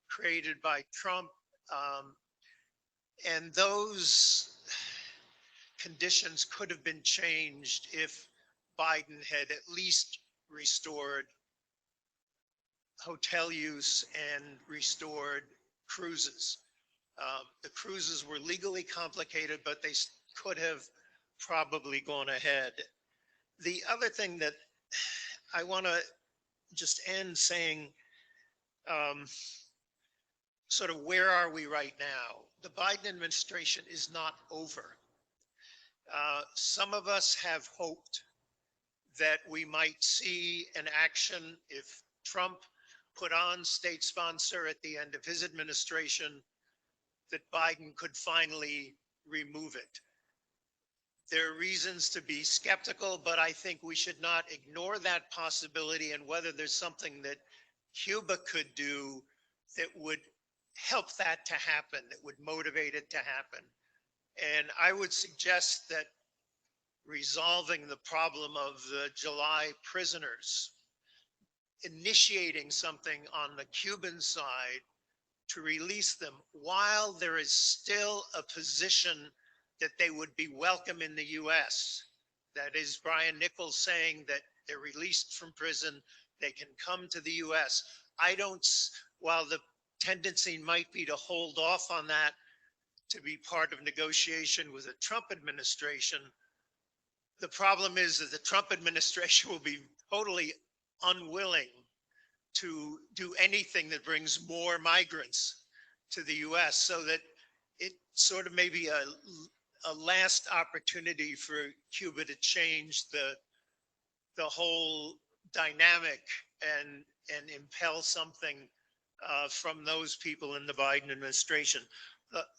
created by Trump. And those conditions could have been changed if Biden had at least restored hotel use and restored cruises. The cruises were legally complicated, but they could have probably gone ahead. The other thing that I want to just end saying, sort of where are we right now? The Biden administration is not over. Some of us have hoped that we might see an action if Trump put on state sponsor at the end of his administration, that Biden could finally remove it. There are reasons to be skeptical, but I think we should not ignore that possibility, and whether there's something that Cuba could do that would help that to happen, that would motivate it to happen. And I would suggest that resolving the problem of the July prisoners, initiating something on the Cuban side to release them while there is still a position that they would be welcome in the US. That is Brian Nichols saying that they're released from prison, they can come to the US. While the tendency might be to hold off on that to be part of negotiation with the Trump administration, the problem is that the Trump administration will be totally unwilling to do anything that brings more migrants to the US, so that it sort of may be a last opportunity for Cuba to change the whole dynamic and impel something from those people in the Biden administration.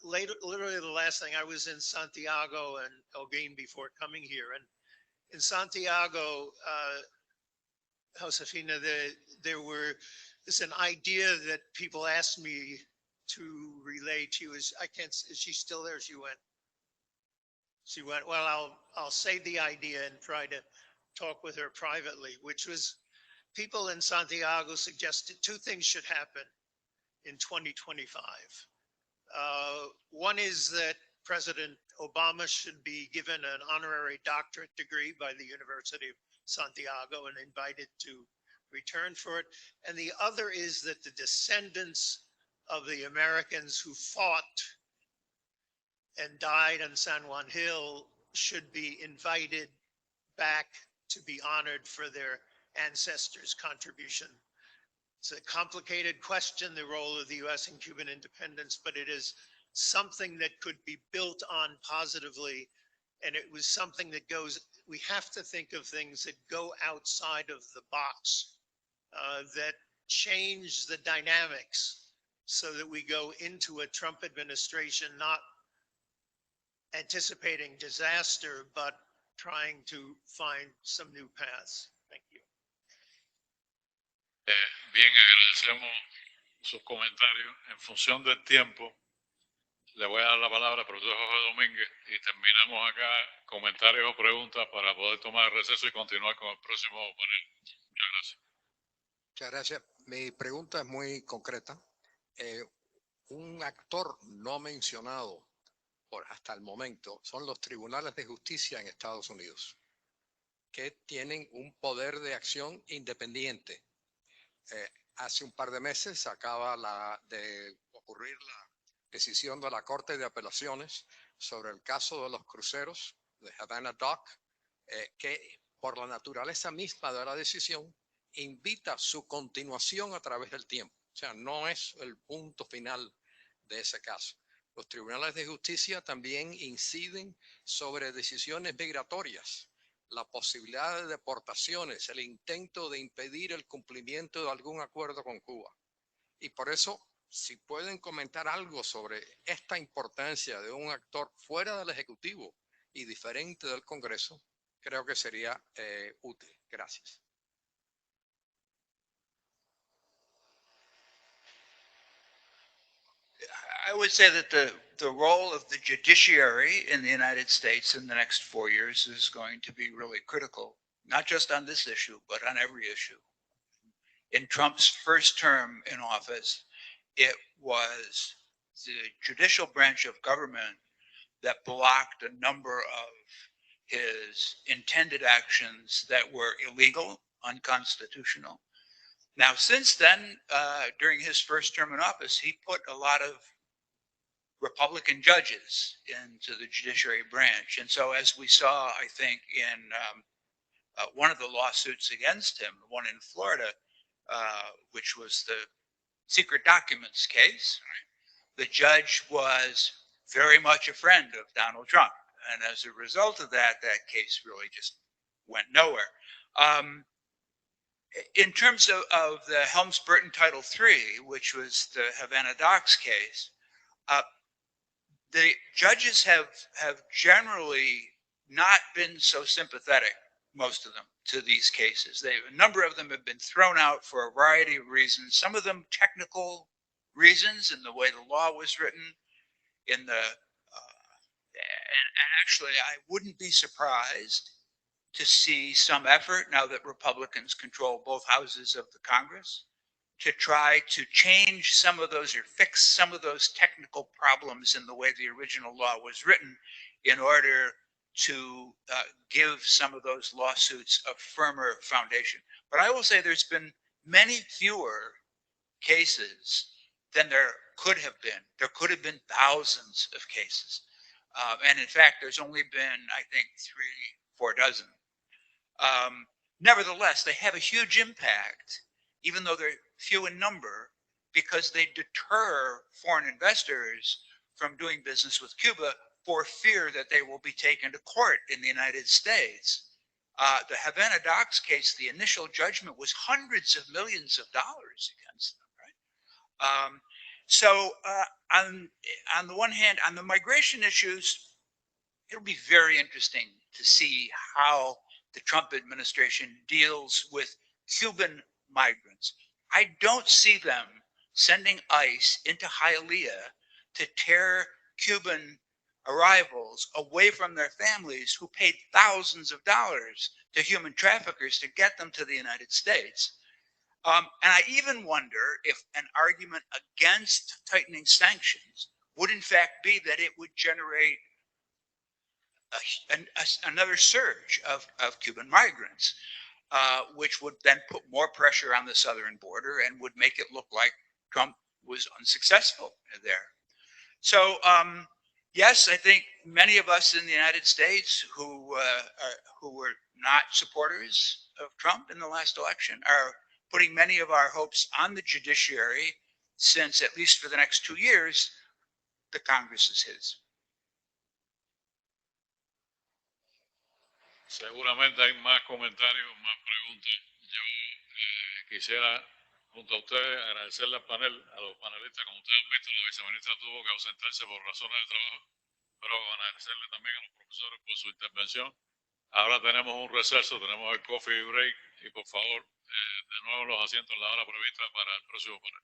Literally the last thing, I was in Santiago and Elgin before coming here, and in Santiago, Josefina, there's an idea that people asked me to relay to you. Is she still there? She went, well, I'll say the idea and try to talk with her privately, which was, people in Santiago suggested two things should happen in 2025. One is that President Obama should be given an honorary doctorate degree by the University of Santiago and invited to return for it. And the other is that the descendants of the Americans who fought and died on San Juan Hill should be invited back to be honored for their ancestors' contribution. It's a complicated question, the role of the US in Cuban independence, but it is something that could be built on positively. And it was something that we have to think of things that go outside of the box, that change the dynamics so that we go into a Trump administration not anticipating disaster, but trying to find some new paths. Thank you. Bien, agradecemos sus comentarios. En función del tiempo, le voy a dar la palabra al profesor Jorge Domínguez y terminamos acá comentarios o preguntas para poder tomar receso y continuar con el próximo panel. Muchas gracias. Muchas gracias. Mi pregunta es muy concreta. Un actor no mencionado hasta el momento son los tribunales de justicia en Estados Unidos, que tienen un poder de acción independiente. Hace un par de meses acaba de ocurrir la decisión de la Corte de Apelaciones sobre el caso de los cruceros de Havana Dock, que por la naturaleza misma de la decisión invita su continuación a través del tiempo. O sea, no es el punto final de ese caso. Los tribunales de justicia también inciden sobre decisiones migratorias, la posibilidad de deportaciones, el intento de impedir el cumplimiento de algún acuerdo con Cuba. Y por eso si pueden comentar algo sobre esta importancia de un actor fuera del Ejecutivo y diferente del Congreso, creo que sería útil. Gracias. I would say that the role of the judiciary in the United States in the next 4 years is going to be really critical, not just on this issue, but on every issue. In Trump's first term in office, it was the judicial branch of government that blocked a number of his intended actions that were illegal, unconstitutional. Now, since then, during his first term in office, he put a lot of Republican judges into the judiciary branch. And so as we saw, I think, in one of the lawsuits against him, the one in Florida, which was the secret documents case, right? The judge was very much a friend of Donald Trump. And as a result of that, that case really just went nowhere. In terms of the Helms-Burton Title III, which was the Havana Docks case, the judges have generally not been so sympathetic, most of them, to these cases. A number of them have been thrown out for a variety of reasons, some of them technical reasons in the way the law was written, in the and actually I wouldn't be surprised to see some effort, now that Republicans control both houses of the Congress, to try to change some of those or fix some of those technical problems in the way the original law was written in order to give some of those lawsuits a firmer foundation. But I will say there's been many fewer cases than there could have been. There could have been thousands of cases. And in fact, there's only been, I think, 3-4 dozen. Nevertheless, they have a huge impact, even though they're few in number, because they deter foreign investors from doing business with Cuba for fear that they will be taken to court in the United States. The Havana Docks case, the initial judgment was hundreds of millions of dollars against them, right? So on the one hand, on the migration issues, it'll be very interesting to see how the Trump administration deals with Cuban migrants. I don't see them sending ICE into Hialeah to tear Cuban arrivals away from their families who paid thousands of dollars to human traffickers to get them to the United States. And I even wonder if an argument against tightening sanctions would in fact be that it would generate another surge of Cuban migrants, which would then put more pressure on the southern border and would make it look like Trump was unsuccessful there. So yes, I think many of us in the United States who were not supporters of Trump in the last election are putting many of our hopes on the judiciary, since at least for the next 2 years, the Congress is his. Seguramente hay más comentarios, más preguntas. Yo quisiera, junto a ustedes, agradecerle al panel, a los panelistas. Como ustedes han visto, la viceministra tuvo que ausentarse por razones de trabajo, pero agradecerle también a los profesores por su intervención. Ahora tenemos un receso, tenemos el coffee break y por favor, de nuevo los asientos en la hora prevista para el próximo panel.